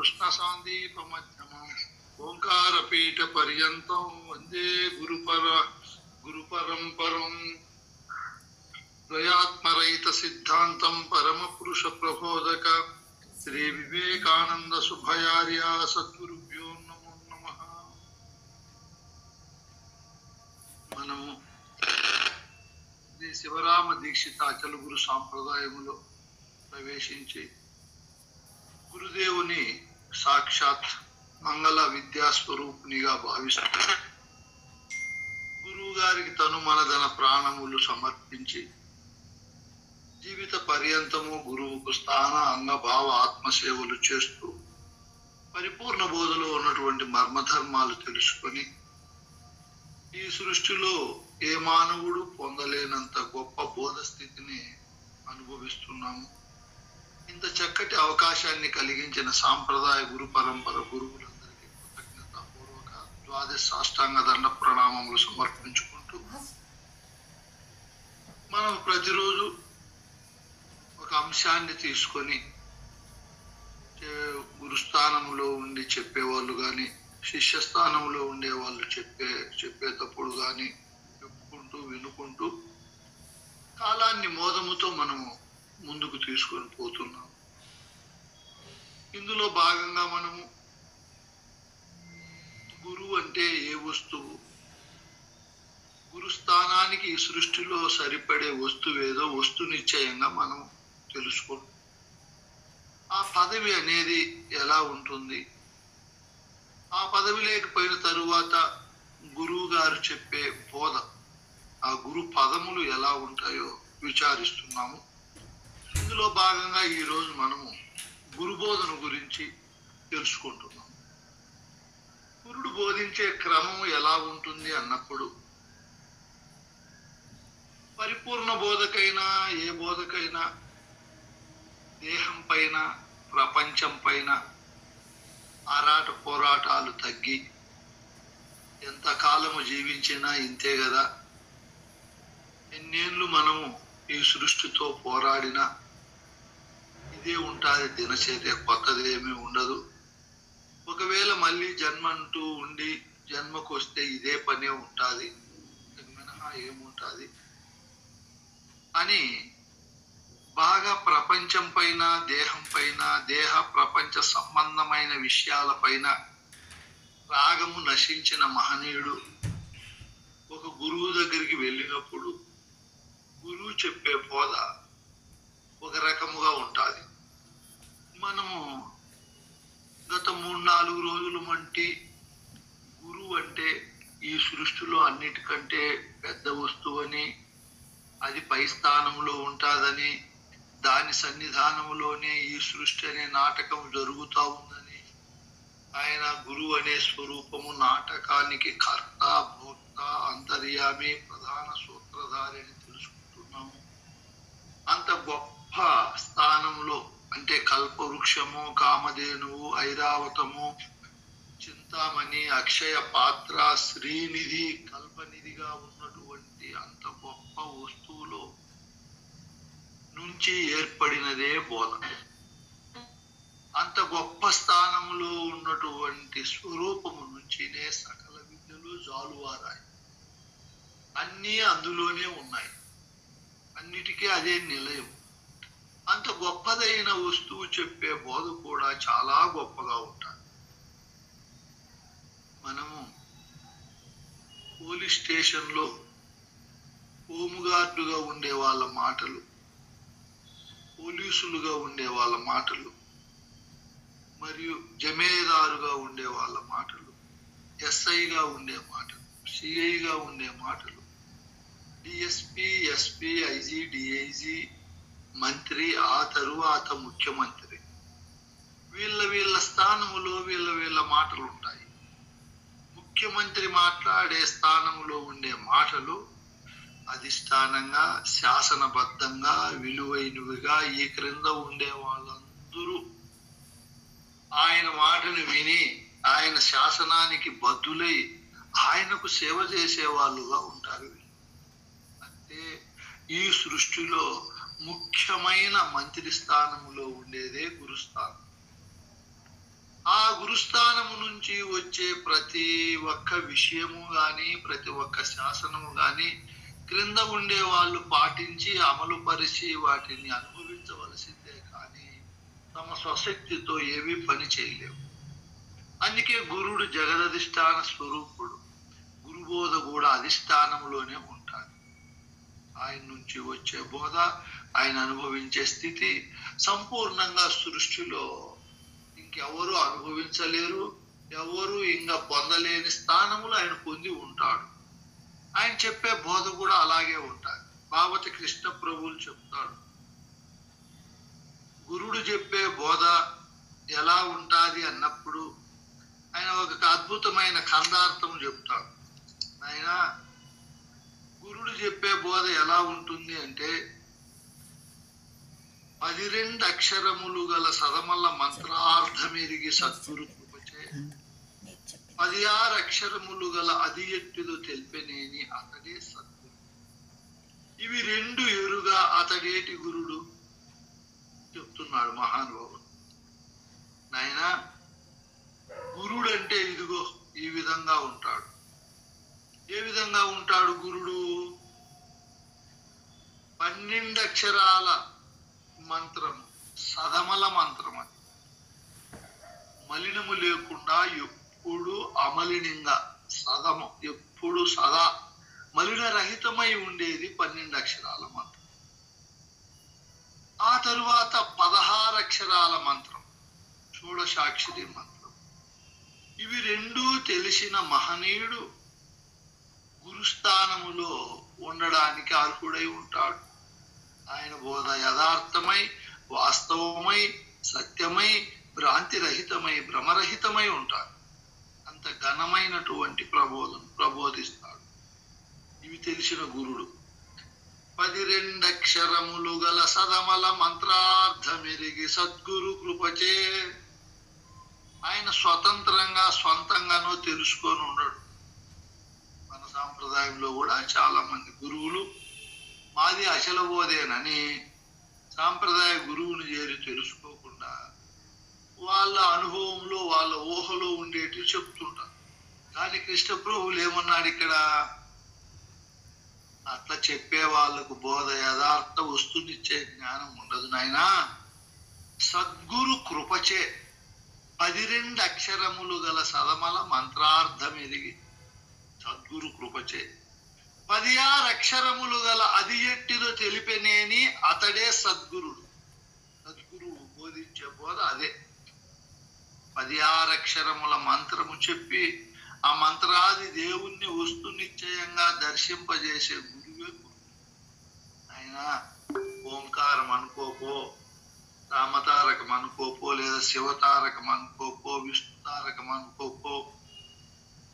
కృష్ణ సాందీపమధ్యమం ఓంకారపీఠ పర్యంతం వందే గురు పరంపరం ద్వయాత్మరహిత సిద్ధాంతం పరమ పురుష ప్రబోధక శ్రీ వివేకానంద శుభయార్య సద్గురుభ్యో నమో నమః. మనము శ్రీ శివరామ దీక్షిత అచల గురు సాంప్రదాయములో ప్రవేశించి గురుదేవుని సాక్షాత్ మంగళ విద్యా స్వరూపునిగా భావిస్తూ గురువు గారికి తను మనదన ప్రాణములు సమర్పించి జీవిత పర్యంతము గురువుకు స్థాన అంగభావ ఆత్మసేవలు చేస్తూ పరిపూర్ణ బోధలో ఉన్నటువంటి మర్మధర్మాలు తెలుసుకొని ఈ సృష్టిలో ఏ మానవుడు పొందలేనంత గొప్ప బోధ స్థితిని అనుభవిస్తున్నాము. ఇంత చక్కటి అవకాశాన్ని కలిగించిన సాంప్రదాయ గురు పరంపర గురువులందరికీ కృతజ్ఞతాపూర్వక ద్వాదశ సాష్టాంగ దండ ప్రణామములు సమర్పించుకుంటూ మనం ప్రతిరోజు ఒక అంశాన్ని తీసుకొని గురుస్థానంలో ఉండి చెప్పేవాళ్ళు కానీ శిష్యస్థానంలో ఉండే వాళ్ళు చెప్పేటప్పుడు కానీ చెప్పుకుంటూ వినుకుంటూ కాలాన్ని మోదముతో మనము ముందుకు తీసుకొని పోతున్నాం. ఇందులో భాగంగా మనము గురువు అంటే ఏ వస్తువు, గురుస్థానానికి ఈ సృష్టిలో సరిపడే వస్తువు ఏదో వస్తు నిశ్చయంగా మనం తెలుసుకుంటాం. ఆ పదవి అనేది ఎలా ఉంటుంది, ఆ పదవి లేకపోయిన తరువాత గురువు గారు చెప్పే బోధ, ఆ గురు పదములు ఎలా ఉంటాయో విచారిస్తున్నాము. ఇందులో భాగంగా ఈరోజు మనము గురు బోధన గురించి తెలుసుకుంటున్నాం. గురుడు బోధించే క్రమం ఎలా ఉంటుంది అన్నప్పుడు పరిపూర్ణ బోధకైనా ఏ బోధకైనా దేహం పైన ప్రపంచం పైన ఆరాట పోరాటాలు తగ్గి ఎంతకాలము జీవించినా ఇంతే కదా, ఎన్నేళ్ళు మనము ఈ సృష్టితో పోరాడినా ఇదే ఉంటుంది దినచర్య, కొత్తది ఏమీ ఉండదు. ఒకవేళ మళ్ళీ జన్మ అంటూ ఉండి జన్మకు వస్తే ఇదే పనే ఉంటుంది, మినహా ఏముంటుంది అని బాగా ప్రపంచం పైన దేహం పైన దేహ ప్రపంచ సంబంధమైన విషయాల పైన రాగము నశించిన మహనీయుడు ఒక గురువు దగ్గరికి వెళ్ళినప్పుడు గురువు చెప్పే బోధ ఒక రకముగా ఉంటుంది. మనము గత 3-4 రోజుల వంటి గురువు అంటే ఈ సృష్టిలో అన్నిటికంటే పెద్ద వస్తువు అని, అది పై స్థానంలో ఉంటుందని, దాని సన్నిధానంలోనే ఈ సృష్టి అనే నాటకం జరుగుతూ ఉందని, ఆయన గురువు అనే స్వరూపము నాటకానికి కర్త, భోక్త, అంతర్యామి, ప్రధాన సూత్రధారి అని తెలుసుకుంటున్నాము. అంత గొప్ప స్థానంలో అంటే కల్పవృక్షము, కామధేనువు, ఐరావతము, చింతామణి, అక్షయ పాత్ర, శ్రీనిధి, కల్పనిధిగా ఉన్నటువంటి అంత గొప్ప వస్తువులో నుంచి ఏర్పడినదే బోధ. అంత గొప్ప స్థానంలో ఉన్నటువంటి స్వరూపము నుంచినే సకల విద్యలు జాలువారాయి. అన్నీ అందులోనే ఉన్నాయి, అన్నిటికీ అదే నిలయం. అంత గొప్పదైన వస్తువు చెప్పే బోధ కూడా చాలా గొప్పగా ఉంటుంది. మనము పోలీస్ స్టేషన్లో హోంగార్డుగా ఉండే వాళ్ళ మాటలు, పోలీసులుగా ఉండే వాళ్ళ మాటలు, మరియు జమేదారుగా ఉండే వాళ్ళ మాటలు, ఎస్ఐగా ఉండే మాటలు, సిఐగా ఉండే మాటలు, డిఎస్పి, ఎస్పి, ఐజీ, డిఐజీ, మంత్రి, ఆ తరువాత ముఖ్యమంత్రి, వీళ్ళ స్థానములో వీళ్ళ మాటలు ఉంటాయి. ముఖ్యమంత్రి మాట్లాడే స్థానంలో ఉండే మాటలు అధిష్టానంగా, శాసనబద్ధంగా, విలువైనవిగా ఈ క్రింద ఉండే వాళ్ళందరూ ఆయన మాటను విని ఆయన శాసనానికి బద్దులై ఆయనకు సేవ చేసే వాళ్ళుగా ఉంటారు. అంటే ఈ సృష్టిలో ముఖ్యమైన మంత్రి స్థానంలో ఉండేదే గురుస్థానం. గురుస్థానము నుంచి వచ్చే ప్రతి ఒక్క విషయము గాని, ప్రతి ఒక్క శాసనము గాని క్రింద ఉండే వాళ్ళు పాటించి అమలు పరిచి వాటిని అనుభవించవలసిందే కానీ తమ స్వశక్తితో ఏమీ పని చేయలేవు. అందుకే గురుడు జగదధిష్టాన స్వరూపుడు. గురుబోధ కూడా అధిష్టానంలోనే ఉంటాడు. ఆయన నుంచి వచ్చే బోధ, ఆయన అనుభవించే స్థితి సంపూర్ణంగా సృష్టిలో ఇంకెవరు అనుభవించలేరు. ఎవరు ఇంకా పొందలేని స్థానములు ఆయన పొంది ఉంటాడు. ఆయన చెప్పే బోధ కూడా అలాగే ఉంటాడు. భాగవత కృష్ణ ప్రభువులు చెప్తాడు, గురుడు చెప్పే బోధ ఎలా ఉంటాది అన్నప్పుడు ఆయన ఒక అద్భుతమైన ఖండార్థం చెప్తాడు. ఆయన గురుడు చెప్పే బోధ ఎలా ఉంటుంది అంటే 12 అక్షరములు గల సదమల్ల మంత్రార్థమెరిగి సద్గురు కృపచే 16 అక్షరములు గల అది ఎట్టిదో తెలిపెనేని అతడే సద్గురు. ఇవి 2 ఎరుగా అతడేటి గురుడు చెప్తున్నాడు మహానుభావుడు. నాయన గురుడు అంటే ఇదిగో ఈ విధంగా ఉంటాడు. ఏ విధంగా ఉంటాడు గురుడు? 12 అక్షరాల మంత్రము, సదమల మంత్రం. అది మలినము లేకుండా ఎప్పుడు అమలినంగా సదము, ఎప్పుడు సదా మలిన రహితమై ఉండేది 12 అక్షరాల మంత్రం. ఆ తరువాత 16 అక్షరాల మంత్రం, షోడశాక్షరి మంత్రం. ఇవి 2 తెలిసిన మహనీయుడు గురుస్థానములో ఉండడానికి అర్హుడై ఉంటాడు. ఆయన బోధ యథార్థమై, వాస్తవమై, సత్యమై, భ్రాంతి రహితమై, భ్రమరహితమై ఉంటాడు. అంత ఘనమైనటువంటి ప్రబోధిస్తాడు. ఇవి తెలిసిన గురుడు 12 అక్షరములు గల సదమల మంత్రార్థమెరిగి సద్గురు కృపచే. ఆయన స్వతంత్రంగా స్వంతంగానో తెలుసుకొని ఉండడు. మన సాంప్రదాయంలో కూడా చాలా మంది గురువులు మాది అచల బోధేనని సాంప్రదాయ గురువుని చేరి తెలుసుకోకుండా వాళ్ళ అనుభవంలో, వాళ్ళ ఊహలో ఉండేటివి చెప్తుంటారు. కానీ కృష్ణ ప్రభువులు ఏమన్నాడు ఇక్కడ? అట్లా చెప్పే వాళ్ళకు బోధ యథార్థ వస్తునిచ్చే జ్ఞానం ఉండదు నాయనా. సద్గురు కృపచే 12 అక్షరములు గల సదమల మంత్రార్థం ఎదిగి సద్గురు కృపచే 16 అక్షరములు గల అది ఎట్టిదో తెలిపెనేని అతడే సద్గురుడు. సద్గురువు బోధించే బోధ అదే. 16 అక్షరముల మంత్రము చెప్పి ఆ మంత్రాది దేవుణ్ణి వస్తు నిశ్చయంగా దర్శింపజేసే గురువే గురువు. ఆయన ఓంకారం అనుకోపో, రామతారకం అనుకోపో, లేదా శివతారకం అనుకోపో, విష్ణుతారకం అనుకోపో,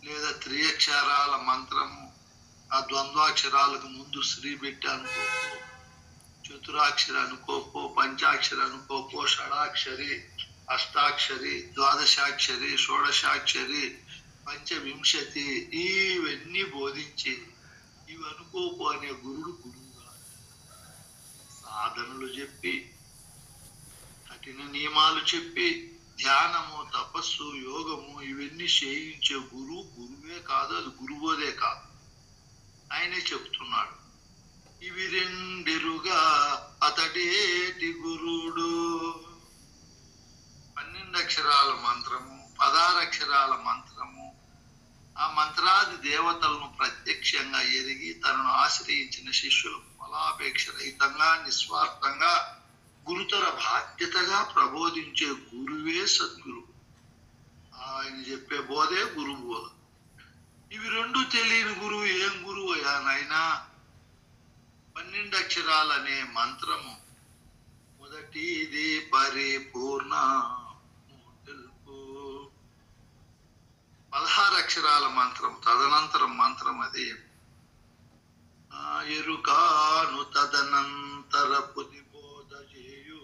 లేదా త్రియక్షరాల మంత్రము ఆ ద్వంద్వాక్షరాలకు ముందు శ్రీ పెట్టి అనుకోపో, చతురాక్షరి అనుకోపో, పంచాక్షరి అనుకోపో, షడాక్షరి, అష్టాక్షరి, ద్వాదశాక్షరి, షోడశాక్షరి, పంచవింశతి, ఇవన్నీ బోధించి ఇవి అనుకోపో అనే గురుడు గురువు కాదు. సాధనలు చెప్పి, కఠిన నియమాలు చెప్పి, ధ్యానము, తపస్సు, యోగము ఇవన్నీ చేయించే గురువు గురువే కాదు. అది గురువోదే కాదు. ఆయనే చెప్తున్నాడు, ఇవి 2 ఎరుగా అతడేటి గురుడు. 12 అక్షరాల మంత్రము, 16 అక్షరాల మంత్రము, ఆ మంత్రాది దేవతలను ప్రత్యక్షంగా ఎరిగి తనను ఆశ్రయించిన శిష్యులకు ఫలాపేక్ష రహితంగా, నిస్వార్థంగా, గురుతర బాధ్యతగా ప్రబోధించే గురువే సద్గురు. ఆయన చెప్పే బోధే గురు బోధ. ఇవి 2 తెలియని గురువు ఏం గురువు అయ్యా నాయనా? 12 అక్షరాలనే మంత్రము మొదటిది పరిపూర్ణ తెలుపు. 16 అక్షరాల మంత్రం తదనంతరం మంత్రం అది. ఎరుకాను తదనంతర బోధ చేయు.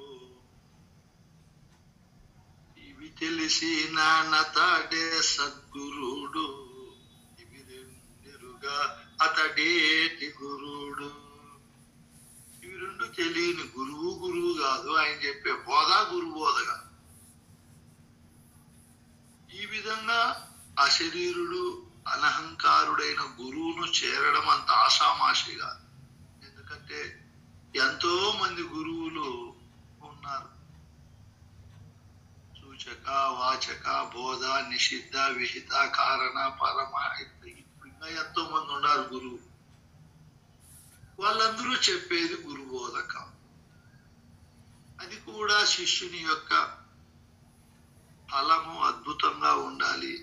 ఇవి తెలిసిన నతడే సద్గురుడు. ఇవి 2 ఎరుగా అతడేటి గురుడు. ఇవి 2 తెలియని గురువు గురువు కాదు. ఆయన చెప్పే బోధ గురు బోధ కాదు. అశరీరుడు అనహంకారుడైన గురువును చేరడం అంత ఆషామాషిగా. ఎందుకంటే ఎంతో మంది గురువులు ఉన్నారు. సూచక, వాచక, బోధ, నిషిద్ధ, విహిత, కారణ, పరమ, ఇంకా ఎంతో మంది ఉన్నారు గురువు. వాళ్ళందరూ చెప్పేది గురు బోధకం. అది కూడా శిష్యుని యొక్క ఫలము అద్భుతంగా ఉండాలి,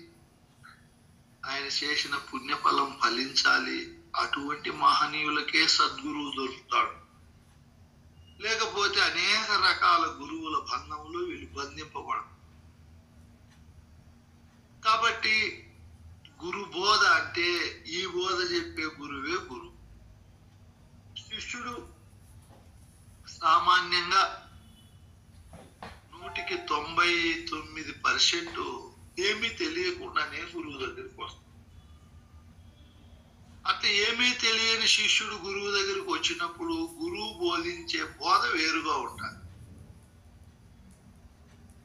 ఆయన చేసిన పుణ్యఫలం ఫలించాలి. అటువంటి మహనీయులకే సద్గురువు దొరుకుతాడు. లేకపోతే అనేక రకాల గురువుల బంధంలో వీళ్ళు బంధింపబడరు. కాబట్టి గురు బోధ అంటే ఈ బోధ చెప్పే గురువే గురువు. శిష్యుడు సామాన్యంగా 99% ఏమీ తెలియకుండానే గురువు దగ్గరికి వస్తాడు. అట్లా ఏమీ తెలియని శిష్యుడు గురువు దగ్గరికి వచ్చినప్పుడు గురువు బోధించే బోధ వేరుగా ఉండాలి.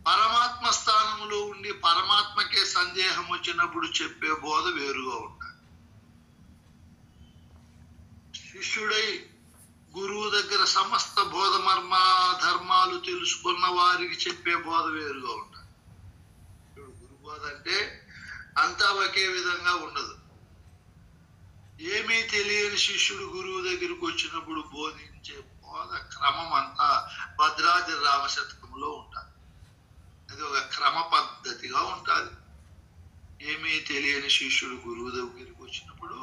పరమాత్మ స్థానంలో ఉండి పరమాత్మకే సందేహం వచ్చినప్పుడు చెప్పే బోధ వేరుగా ఉండాలి. శిష్యుడై గురువు దగ్గర సమస్త బోధ మర్మ ధర్మాలు తెలుసుకున్న వారికి చెప్పే బోధ వేరుగా ఉండాలి. గురు బోధ అంటే అంతా ఒకే విధంగా ఉండదు. ఏమీ తెలియని శిష్యుడు గురువు దగ్గరికి వచ్చినప్పుడు బోధించే బోధ క్రమం అంతా భద్రాద్రి రామశతకంలో ఉంటుంది. అది ఒక క్రమ పద్ధతిగా ఉంటుంది. ఏమీ తెలియని శిష్యుడు గురువు దగ్గరికి వచ్చినప్పుడు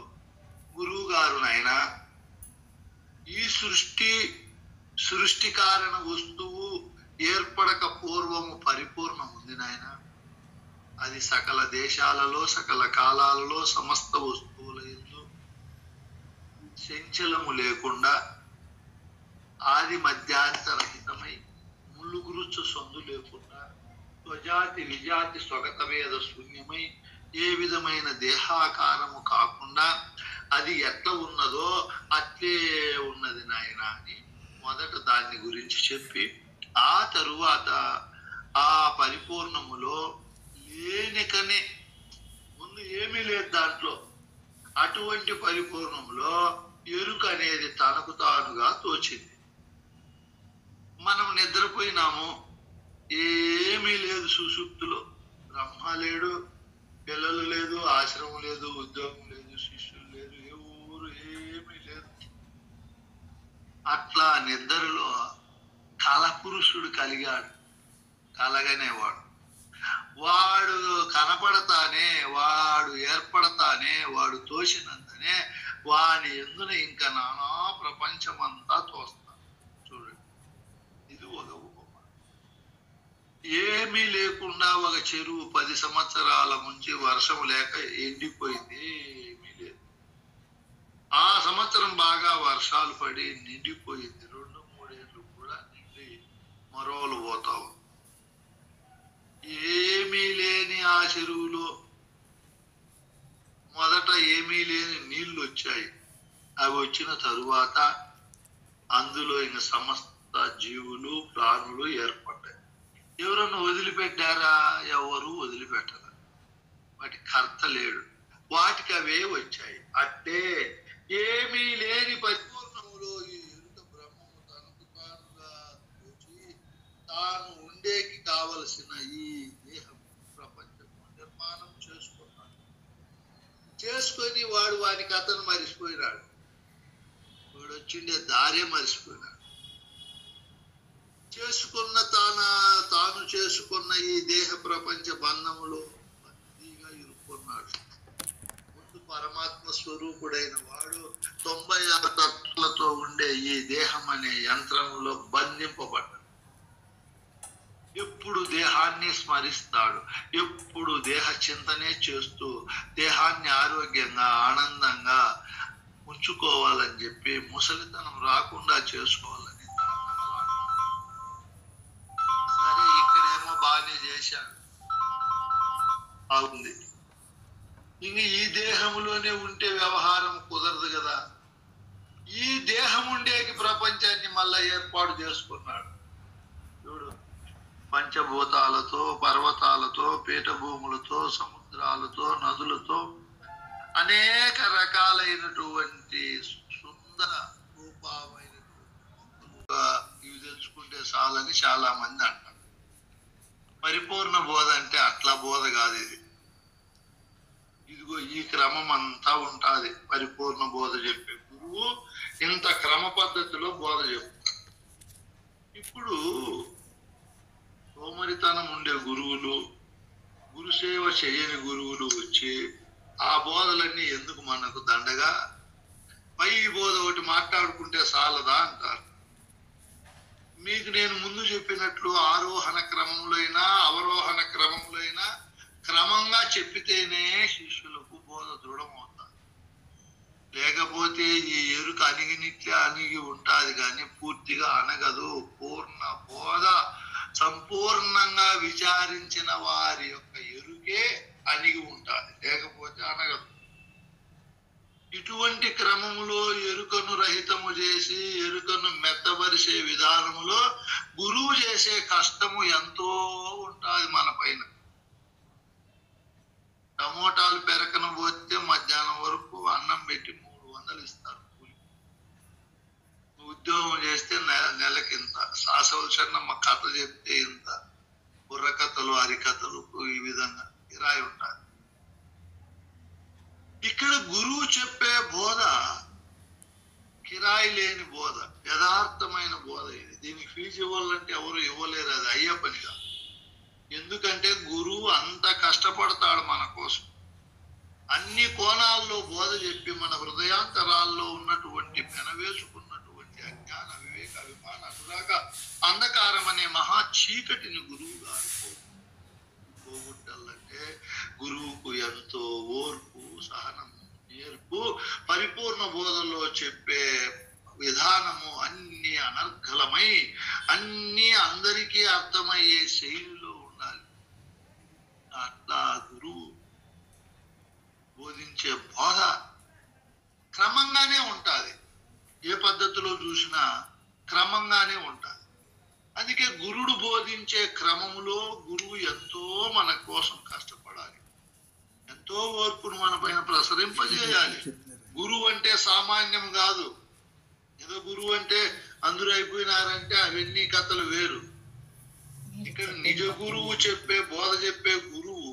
గురువు గారు నాయన ఈ సృష్టి కారణ వస్తువు ఏర్పడక పూర్వము పరిపూర్ణం ఉంది నాయన. అది సకల దేశాలలో సకల కాలాలలో సమస్త వస్తువుల యందు చంచలము లేకుండా ఆది మధ్యాంతరహితమై ముళ్ళుగురుచు సందు లేకుండా స్వజాతి విజాతి స్వగత వేద శూన్యమై ఏ విధమైన దేహాకారము కాకుండా అది ఎట్లా ఉన్నదో అట్లే ఉన్నది నాయన అని మొదట దాన్ని గురించి చెప్పి ఆ తరువాత ఆ పరిపూర్ణములో లేనికనే ముందు ఏమీ లేదు దాంట్లో, అటువంటి పరిపూర్ణంలో ఎరుక అనేది తనకు తానుగా తోచింది. మనం నిద్రపోయినాము, ఏమీ లేదు సుషుప్తిలో. బ్రహ్మ లేడు, పిల్లలు లేదు, ఆశ్రమం లేదు, ఉద్యోగం లేదు, శిష్యులు లేదు, ఎవరు ఏమీ లేదు. అట్లా నిద్రలో కలపురుషుడు కలిగాడు. కలగనేవాడు వాడు కనపడతానే, వాడు ఏర్పడతానే, వాడు తోసినంతనే వాని ఎందున ఇంకా నానా ప్రపంచమంతా తోస్తాడు. చూడండి, ఇది ఒక ఉపమ. ఏమీ లేకుండా ఒక చెరువు 10 సంవత్సరాల నుంచి వర్షం లేక ఎండిపోయింది, ఏమీ లేదు. ఆ సంవత్సరం బాగా వర్షాలు పడి నిండిపోయింది. 2-3 ఏళ్ళు కూడా నిండి మరోలు పోతావు. ఏమీ లేని ఆ చెరువులో మొదట ఏమీ లేని నీళ్లు వచ్చాయి. అవి వచ్చిన తరువాత అందులో ఇంకా సమస్త జీవులు ప్రాణులు ఏర్పడ్డాయి. ఎవరన్నా వదిలిపెట్టారా? ఎవరు వదిలిపెట్టరు. వాటి కర్త లేడు, వాటికి అవే వచ్చాయి. అంటే ఏమీ లేని పరిపూర్ణములో ఈ ఎరుక బ్రహ్మము తనకు తానుగా తోచి తాను ఉండేకి కావలసిన ఈ దేహం ప్రపంచము నిర్మాణం చేసుకొని వాడు వాని కథను మరిచిపోయినాడు. వాడు వచ్చిండే దారే మరిచిపోయినాడు. తాను చేసుకున్న ఈ దేహ ప్రపంచ బంధములో బందీగా ఇరుక్కున్నాడు. ముందు పరమాత్మ స్వరూపుడైన వాడు 96 తత్వాలతో ఉండే ఈ దేహం అనే యంత్రంలో బంధింపబడ్డాడు. ఎప్పుడు దేహాన్ని స్మరిస్తాడు, ఎప్పుడు దేహ చింతనే చేస్తూ దేహాన్ని ఆరోగ్యంగా ఆనందంగా ఉంచుకోవాలని చెప్పి ముసలితనం రాకుండా చేసుకోవాలని. సరే, ఇక్కడేమో బాగానే చేశాడు, బాగుంది. ఇంక ఈ దేహంలోనే ఉంటే వ్యవహారం కుదరదు కదా. ఈ దేహం ఉండేకి ప్రపంచాన్ని మళ్ళా ఏర్పాటు చేసుకున్నాడు. చూడు, పంచభూతాలతో, పర్వతాలతో, పీఠభూములతో, సముద్రాలతో, నదులతో, అనేక రకాలైనటువంటి సుందర రూపమైనటువంటి ఇవి తెలుసుకుంటే చాలని చాలా మంది అంటారు. పరిపూర్ణ బోధ అంటే అట్లా బోధ కాదు ఇది. ఇదిగో ఈ క్రమం అంతా ఉంటుంది. పరిపూర్ణ బోధ చెప్పే గురువు ఇంత క్రమ పద్ధతిలో బోధ చెప్తాడు. ఇప్పుడు సోమరితనం ఉండే గురువులు, గురుసేవ చేయని గురువులు వచ్చి ఆ బోధలన్నీ ఎందుకు మనకు దండగా, పై బోధ ఒకటి మాట్లాడుకుంటే చాలదా అంటారు. మీకు నేను ముందు చెప్పినట్లు ఆరోహణ క్రమంలో అయినా అవరోహణ క్రమంలో అయినా క్రమంగా చెప్పితేనే శిష్యులకు బోధ దృఢమవుతారు. లేకపోతే ఈ ఎరుక అణిగినిట్లే అణిగి ఉంటుంది కానీ పూర్తిగా అనగదు. పూర్ణ బోధ సంపూర్ణంగా విచారించిన వారి యొక్క ఎరుకే అణిగి ఉంటుంది, లేకపోతే అనగదు. ఇటువంటి క్రమములో ఎరుకను రహితము చేసి ఎరుకను మెత్తబరిసే విధానములో గురువు చేసే కష్టము ఎంతో ఉంటుంది మన పైన. టమోటాలు పెరకను పోతే మధ్యాహ్నం వరకు అన్నం పెట్టి 300 ఇస్తారు కూలి. ఉద్యోగం చేస్తే నెలకింత. శాసవలసన్నమ్మ కథ చెప్తే ఇంత. బుర్రకథలు, హరికథలు ఈ విధంగా కిరాయి ఉంటుంది. ఇక్కడ గురువు చెప్పే బోధ కిరాయి లేని బోధ, యథార్థమైన బోధ. ఇది దీనికి ఫీజు ఇవ్వాలంటే ఎవరు ఇవ్వలేరు, అది అయ్యే పనిగా. ఎందుకంటే గురువు అంత కష్టపడతాడు మన కోసం. అన్ని కోణాల్లో బోధ చెప్పి మన హృదయాంతరాల్లో ఉన్నటువంటి పెనవేసుకున్నటువంటి అజ్ఞాన, వివేక, అభిమాన, అనురాగ అంధకారం అనే మహా చీకటిని గురువు గారు పోగొట్టాలంటే గురువుకు ఎంతో ఓర్పు, సహనము, నేర్పు, పరిపూర్ణ బోధల్లో చెప్పే విధానము అన్ని అనర్ఘలమై అన్ని అందరికీ అర్థమయ్యే శైలిలో ఉండాలి. అట్లా గురువు బోధించే బోధ క్రమంగానే ఉంటుంది. ఏ పద్ధతిలో చూసినా క్రమంగానే ఉంటుంది. అందుకే గురుడు బోధించే క్రమములో గురువు ఎంతో మన కోసం కష్టపడాలి, ఎంతో ఓర్పును మన పైన ప్రసరింపజేయాలి. గురువు అంటే సామాన్యం కాదు. ఏదో గురువు అంటే అందరూ అయిపోయినారంటే అవన్నీ కథలు వేరు. ఇక్కడ నిజ గురువు చెప్పే బోధ చెప్పే గురువు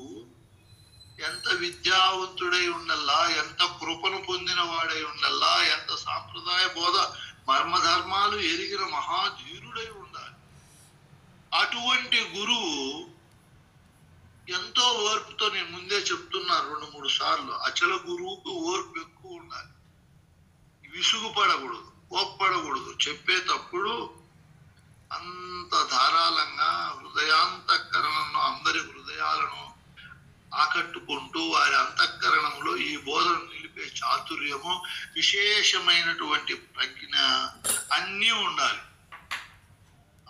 ఎంత విద్యావంతుడై ఉండల్లా, ఎంత కృపను పొందిన వాడై ఉండల్లా, ఎంత సాంప్రదాయ బోధ మర్మధర్మాలు ఎరిగిన మహాధీరుడై ఉండాలి. అటువంటి గురువు ఎంతో ఓర్పుతో, నేను ముందే చెప్తున్నా 2-3 సార్లు, అచల గురువుకు ఓర్పు ఎక్కువ ఉండాలి. విసుగుపడకూడదు, కోప్పడకూడదు. చెప్పేటప్పుడు అంత ధారాళంగా హృదయాంతఃకరణను, అందరి హృదయాలను ఆకట్టుకుంటూ వారి అంతఃకరణంలో ఈ బోధను నిలిపే చాతుర్యము, విశేషమైనటువంటి ప్రజ్ఞ అన్నీ ఉండాలి.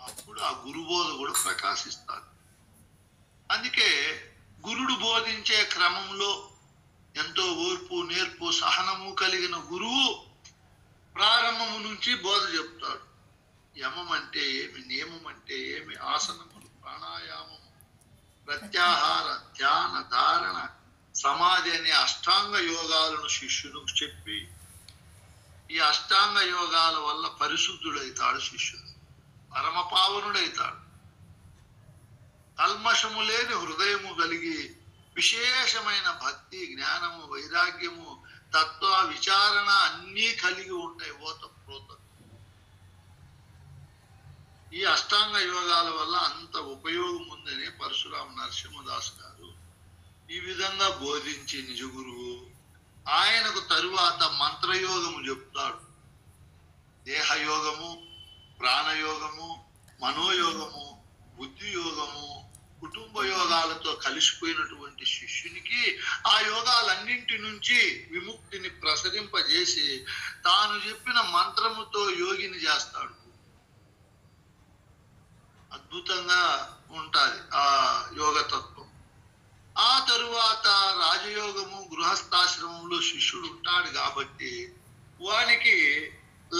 అప్పుడు ఆ గురుబోధ కూడా ప్రకాశిస్తారు. అందుకే గురుడు బోధించే క్రమంలో ఎంతో ఓర్పు, నేర్పు, సహనము కలిగిన గురువు ప్రారంభము నుంచి బోధ చెప్తాడు. యమం అంటే ఏమి, నియమం అంటే ఏమి, ఆసనములు, ప్రాణాయామము, ప్రత్యాహార, ధ్యాన, ధారణ, సమాధి అనే అష్టాంగ యోగాలను శిష్యునికి చెప్పి ఈ అష్టాంగ యోగాల వల్ల పరిశుద్ధుడైతాడు శిష్యుడు, పరమపావనుడైతాడు. కల్మషము లేని హృదయము కలిగి విశేషమైన భక్తి, జ్ఞానము, వైరాగ్యము, తత్వ విచారణ అన్నీ కలిగి ఉంటాయి ఓతప్రోత. ఈ అష్టాంగ యోగాల వల్ల అంత ఉపయోగం ఉందని పరశురామ నరసింహదాస్ గారు ఈ విధంగా బోధించి నిజ గురువు ఆయనకు తరువాత మంత్రయోగము చెప్తాడు. దేహయోగము, ప్రాణయోగము, మనోయోగము, బుద్ధి యోగము, కుటుంబ యోగాలతో కలిసిపోయినటువంటి శిష్యునికి ఆ యోగాలన్నింటి నుంచి విముక్తిని ప్రసరింపజేసి తాను చెప్పిన మంత్రముతో యోగిని చేస్తాడు. అద్భుతంగా ఉంటుంది ఆ యోగతత్వం. ఆ తరువాత రాజయోగము, గృహస్థాశ్రమంలో శిష్యుడు ఉంటాడు కాబట్టి వానికి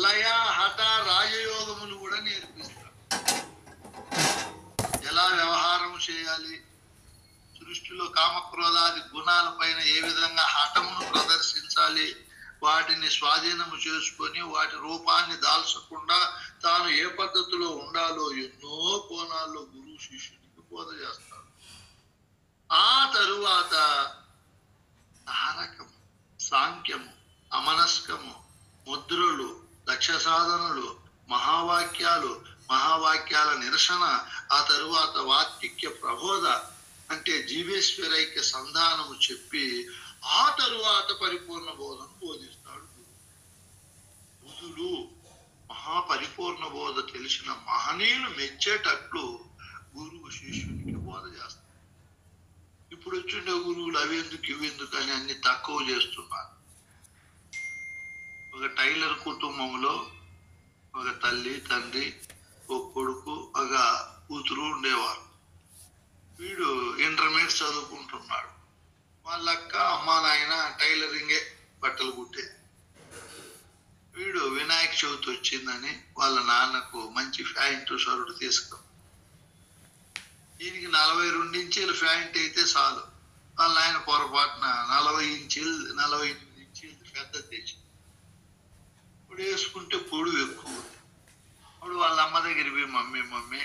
లయ, హఠ, రాజయోగములు కూడా నేర్పిస్తాడు. ఎలా వ్యవహారం చేయాలి, సృష్టిలో కామక్రోధాది గుణాలపైన ఏ విధంగా హఠమును ప్రదర్శించాలి, వాటిని స్వాధీనము చేసుకొని వాటి రూపాన్ని దాల్చకుండా తాను ఏ పద్ధతిలో ఉండాలో ఎన్నో కోణాల్లో గురువు శిష్యునికి బోధ చేస్తాడు. ఆ తరువాత తారకము, సాంఖ్యము, అమనస్కము, ముద్రలు, లక్ష్య సాధనలు, మహావాక్యాలు, మహావాక్యాల నిరసన, ఆ తరువాత వాత్తిక్య ప్రబోధ అంటే జీవేశ్వరైక్య సంధానము చెప్పి ఆ తరువాత పరిపూర్ణ బోధను బోధిస్తాడు. బుధుడు మహాపరిపూర్ణ బోధ తెలిసిన మహనీయులు మెచ్చేటట్లు గురువు శిష్యునికి బోధ చేస్తాడు. ఇప్పుడు వచ్చిండే గురువులు అవేందుకు ఇవేందుకు అని అన్ని తక్కువ చేస్తున్నారు. ఒక టైలర్ కుటుంబంలో ఒక తల్లి, తండ్రి, ఒక కొడుకు, ఒక కూతురు ఉండేవారు. వీడు ఇంటర్మీడియట్ చదువుకుంటున్నాడు. వాళ్ళక్క అమ్మా నాయన టైలరింగే, బట్టలు కుట్టేది. వీడు వినాయక చవితి వచ్చిందని వాళ్ళ నాన్నకు మంచి ప్యాంటు షర్టు తీసుకో, దీనికి 42 ఇంచీల ప్యాంట్ అయితే చాలు. వాళ్ళ ఆయన పొరపాటున 48 ఇంచీలు పెద్ద తెచ్చి ఇప్పుడు వేసుకుంటే పొడుగు ఎక్కువ ఉంది. ఇప్పుడు వాళ్ళ అమ్మ దగ్గర పోయి మమ్మీ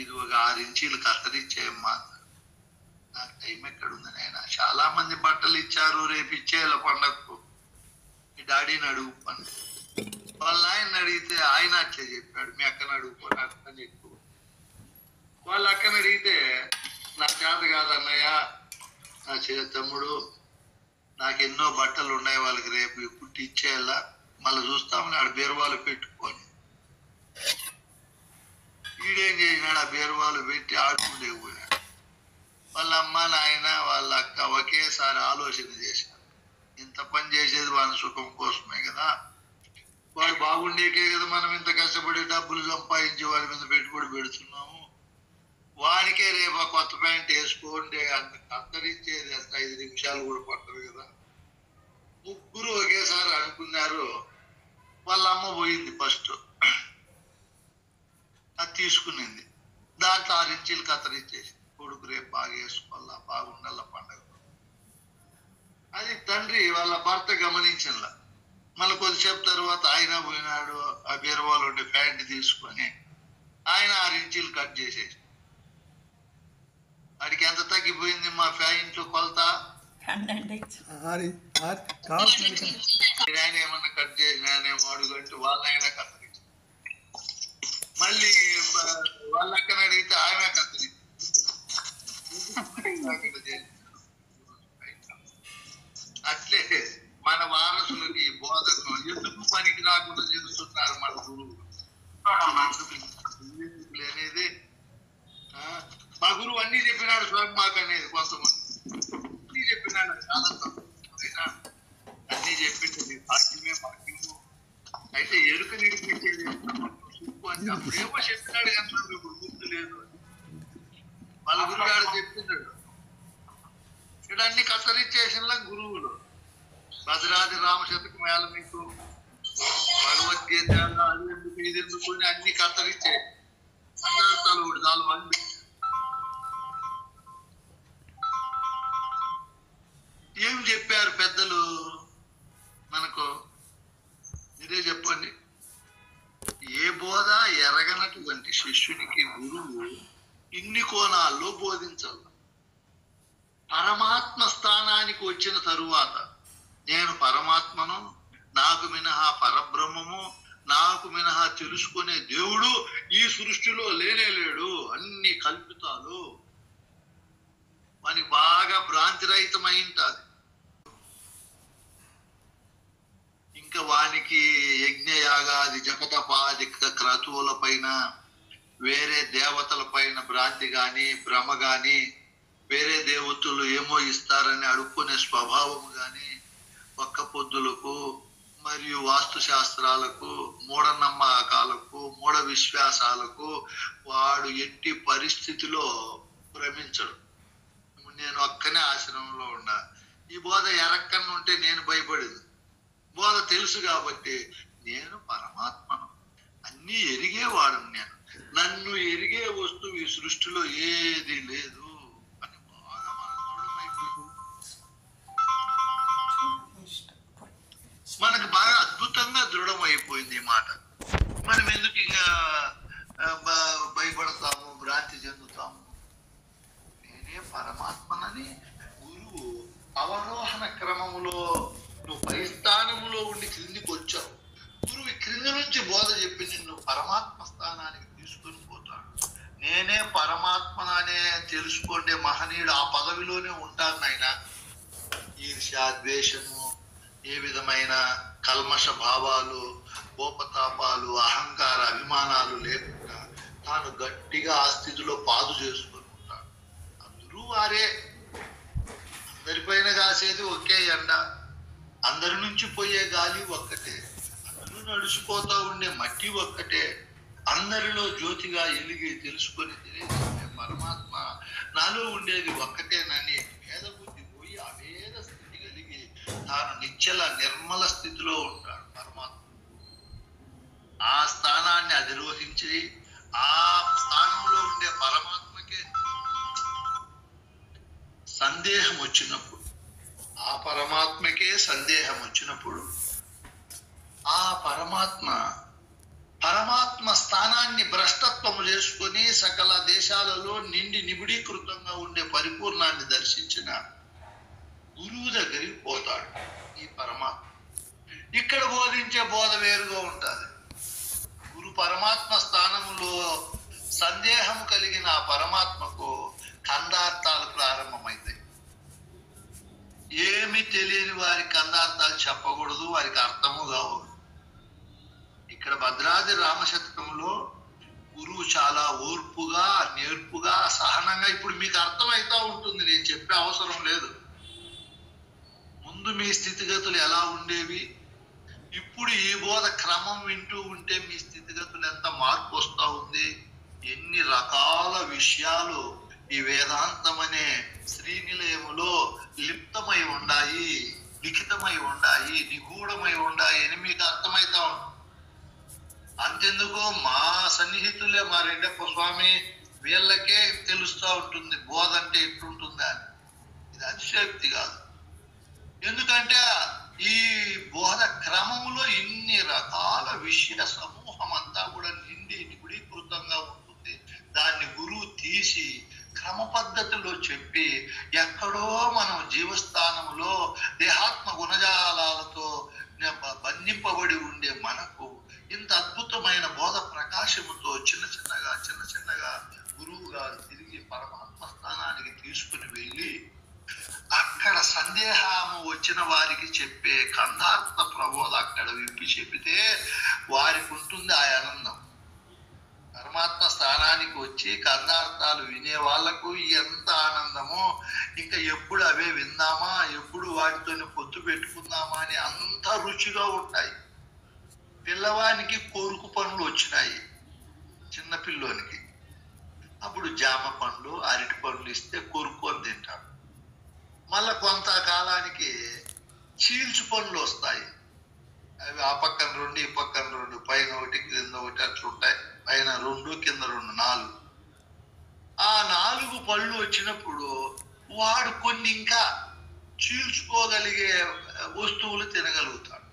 ఇది ఒక 6 ఇంచీలు కత్తరిచ్చేయమ్మా. నాకు టైం ఎక్కడుంది నాయన, చాలా మంది బట్టలు ఇచ్చారు, రేపు ఇచ్చేయాల పండగకు, మీ డాడీని అడుగు పండు. వాళ్ళ ఆయన్ని అడిగితే ఆయన అట్లే చెప్పాడు, మీ అక్కని అడుగుకో, నాకు పని ఎక్కువ. వాళ్ళ అక్కని అడిగితే నా చేత కాదన్నయ్య, నా తమ్ముడు, నాకు ఎన్నో బట్టలు ఉన్నాయి, వాళ్ళకి రేపు కుట్టి ఇచ్చేయాలా, మళ్ళీ చూస్తామని ఆడ బీరువాలు పెట్టుకొని. వీడేం చేసినాడు, ఆ బీరువాలు పెట్టి ఆడుకుంటే పోయినాడు. వాళ్ళ అమ్మ నాయన వాళ్ళ అక్క ఒకేసారి ఆలోచన చేశారు, ఇంత పని చేసేది వాళ్ళ సుఖం కోసమే కదా, వాడు బాగుండేకే కదా మనం ఇంత కష్టపడి డబ్బులు సంపాదించి వాళ్ళ మీద పెట్టుబడి పెడుతున్నాము, వాడికే రేపు కొత్త ప్యాంట్ వేసుకోండి అంత కత్తరించేది అంత 5 నిమిషాలు కూడా పట్టదు కదా. ముగ్గురు ఒకేసారి అనుకున్నారు. వాళ్ళ అమ్మ పోయింది ఫస్ట్, అది తీసుకునింది, దాంట్లో 6 ఇంచీలు కత్తరించేసి కొడుకు రేపు బాగా వేసుకోవాలా, బాగుండాల పండగ. అది తండ్రి వాళ్ళ భర్త గమనించలా. మళ్ళీ కొద్దిసేపు తర్వాత ఆయన పోయినాడు, ఆ బీరువాలో ఉండే ప్యాంట్ తీసుకొని ఆయన 6 ఇంచీలు కట్ చేసేసి, వాడికి ఎంత తగ్గిపోయింది మా ప్యాంట్లో కొలత, ఆయన ఏమన్నా కట్ చేసినానేమో అడుగంటే వాళ్ళైనా కత్తరించి, మళ్ళీ వాళ్ళ అక్కన అడిగితే ఆమె కత్తరించి. అట్లే మన వారసులకి బోధకు ఎందుకు పనికి రాకుండా చేస్తున్నారు మన గురువు అనేది. మా గురువు అన్ని చెప్పినాడు, స్వామి మాకు అనేది కొంతమంది అన్ని చెప్పినాడు, చాలా తప్పైనా అన్ని చెప్పింది భాగ్యమే భాగ్యము. అయితే ఎరుక నిడిపించేది అని అప్పుడేమో చెప్పినాడు కానీ ఇప్పుడు గుర్తు లేదు. వాళ్ళ గురుగాడు చెప్పినాడు, ఇక్కడ అన్ని కత్తరించేసిన గురువులు భద్రాది రామశతకం వేళ మీకు భగవద్గీత అది ఎందుకు ఇది ఎందుకు అన్ని కత్తరించే పదార్థాలు ఒకటి 4 మంది ఏం చెప్పారు పెద్దలు మనకు, మీరే చెప్పండి. ఏ బోధ ఎరగనటువంటి శిష్యునికి గురువు ఇన్ని కోణాల్లో బోధించాలి. పరమాత్మ స్థానానికి వచ్చిన తరువాత నేను పరమాత్మను, నాకు మినహా పరబ్రహ్మము, నాకు మినహా తెలుసుకునే దేవుడు ఈ సృష్టిలో లేనే లేడు, అన్ని కల్పితాలు, మనకి బాగా భ్రాంతిరహితమై ఉంటుంది. ఇంకా వానికి యజ్ఞయాగాది జపతపాది క్రతువుల పైన, వేరే దేవతల పైన భ్రాంతి గాని భ్రమ గాని, వేరే దేవతలు ఏమో ఇస్తారని అడుక్కునే స్వభావం గాని, ఒక్క పొద్దులకు మరియు వాస్తు శాస్త్రాలకు, మూఢనమ్మకాలకు, మూఢ విశ్వాసాలకు వాడు ఎట్టి పరిస్థితిలో భ్రమించడు. నేను ఒక్కనే ఆశ్రమంలో ఉన్నా, ఈ బోధ ఎరక్కన ఉంటే నేను భయపడేది. బోధ తెలుసు కాబట్టి నేను పరమాత్మను, అన్నీ ఎరిగేవాడు, నేను నన్ను ఎరిగే వస్తువు ఈ సృష్టిలో ఏది లేదు అని బాగా మనకు బాగా అద్భుతంగా దృఢమైపోయింది ఈ మాట. మనం ఎందుకు ఇంకా భయపడతాము, భ్రాంతి చెందుతాము? నేనే పరమాత్మనని గురువు అవరోహణ క్రమములో నువ్వు పై స్థానములో ఉండి క్రిందికి వచ్చావు. గురువు క్రింది నుంచి బోధ చెప్పి నిన్ను పరమాత్మ స్థానానికి తీసుకొని పోతాడు. నేనే పరమాత్మననే తెలుసుకోండి మహనీయుడు ఆ పదవిలోనే ఉంటాను నాయన. ఈర్ష్య, ద్వేషము, ఏ విధమైన కల్మష భావాలు, కోపతాపాలు, అహంకార అభిమానాలు లేకుండా తాను గట్టిగా ఆ స్థితిలో పాదు చేసుకొని ఉంటాడు. అందరూ వారే, అందరిపైన కాసేది ఒకే ఎండ, అందరి నుంచి పోయే గాలి ఒక్కటే, అందరూ నడిచిపోతా ఉండే మట్టి ఒక్కటే, అందరిలో జ్యోతిగా ఎలిగి తెలుసుకొని తెలియజేసే పరమాత్మ నాలో ఉండేది ఒక్కటేనని భేద బుద్ధి పోయి అభేద స్థితి కలిగి తాను నిశ్చల నిర్మల స్థితిలో ఉంటాడు పరమాత్మ. ఆ స్థానాన్ని అధిరోహించి ఆ స్థానంలో ఉండే పరమాత్మకే సందేహం వచ్చినప్పుడు, ఆ పరమాత్మకే సందేహం వచ్చినప్పుడు ఆ పరమాత్మ స్థానాన్ని భ్రష్టత్వము చేసుకొని సకల దేశాలలో నిండి నిబిడీకృతంగా ఉండే పరిపూర్ణాన్ని దర్శించిన గురువు దగ్గరికి పోతాడు ఈ పరమాత్మ. ఇక్కడ బోధించే బోధ వేరుగా ఉంటుంది. గురు పరమాత్మ స్థానములో సందేహం కలిగిన ఆ పరమాత్మకు కందార్థాలు ప్రారంభమవుతాయి. ఏమి తెలియని వారికి కందార్థాలు చెప్పకూడదు, వారికి అర్థము కావదు. ఇక్కడ భద్రాద్రి రామశతకంలో గురువు చాలా ఓర్పుగా, నేర్పుగా, సహనంగా, ఇప్పుడు మీకు అర్థమవుతా ఉంటుంది, నేను చెప్పే అవసరం లేదు. ముందు మీ స్థితిగతులు ఎలా ఉండేవి, ఇప్పుడు ఈ బోధ క్రమం వింటూ ఉంటే మీ స్థితిగతులు ఎంత మార్పు వస్తూ ఉంది, ఎన్ని రకాల విషయాలు ఈ వేదాంతం అనే శ్రీనిలయములో లిప్తమై ఉండాయి, లిఖితమై ఉండాయి, నిగూఢమై ఉండాయి అని మీకు అర్థమవుతా ఉంటుంది. అంతెందుకు మా సన్నిహితులే, మా రెడ్డప్ప స్వామి వీళ్ళకే తెలుస్తూ ఉంటుంది బోధ అంటే ఎట్లుంటుందా అని. ఇది అతిశక్తి కాదు. ఎందుకంటే ఈ బోధ క్రమములో ఇన్ని రకాల విషయ సమూహం అంతా కూడా నిండి నిబిడీకృతంగా ఉంటుంది. దాన్ని గురువు తీసి క్రమ పద్ధతిలో చెప్పి ఎక్కడో మనం జీవస్థానంలో దేహాత్మ గుణజాలాలతో బంధింపబడి ఉండే మనకు ఇంత అద్భుతమైన బోధ ప్రకాశముతో చిన్న చిన్నగా గురువు గారు తిరిగి పరమాత్మ స్థానానికి తీసుకుని వెళ్ళి అక్కడ సందేహము వచ్చిన వారికి చెప్పే కందార్థ ప్రబోధ అక్కడ విప్పి చెబితే వారికి ఉంటుంది ఆ ఆనందం. పరమాత్మ స్థానానికి వచ్చి కందార్థాలు వినే వాళ్లకు ఎంత ఆనందమో, ఇంకా ఎప్పుడు అవే విందామా, ఎప్పుడు వాటితోనే పొత్తు పెట్టుకుందామా అని అంత రుచిగా ఉంటాయి. పిల్లవానికి కోరుకు పండ్లు వచ్చినాయి చిన్న పిల్లోనికి, అప్పుడు జామ పండ్లు, అరటి పండ్లు ఇస్తే కొరుక్కొని తింటాడు. మళ్ళా కొంతకాలానికి చీల్చు పండ్లు వస్తాయి. అవి ఆ పక్కన 2 ఈ పక్కన 2, పైన 1 కింద 1 అట్లుంటాయి. పైన 2 కింద 2 4. ఆ 4 పళ్ళు వచ్చినప్పుడు వాడు కొన్ని ఇంకా చీల్చుకోగలిగే వస్తువులు తినగలుగుతాడు.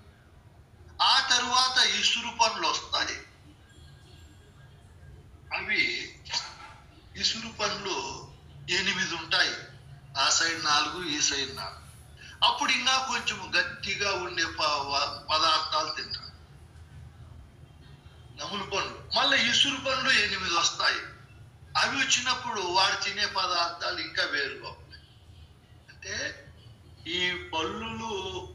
ఆ తరువాత ఇసురు పండ్లు వస్తాయి. అవి ఇసురు పండ్లు 8 ఉంటాయి. ఆ సైడ్ 4, ఈ సైడ్ 4. అప్పుడు ఇంకా కొంచెం గట్టిగా ఉండే పదార్థాలు తింటాడు. నములు పండ్లు, మళ్ళీ ఇసురు పండ్లు 8 వస్తాయి. అవి వచ్చినప్పుడు వాడు తినే పదార్థాలు ఇంకా వేరుగా ఉంటాయి. అంటే ఈ పళ్ళు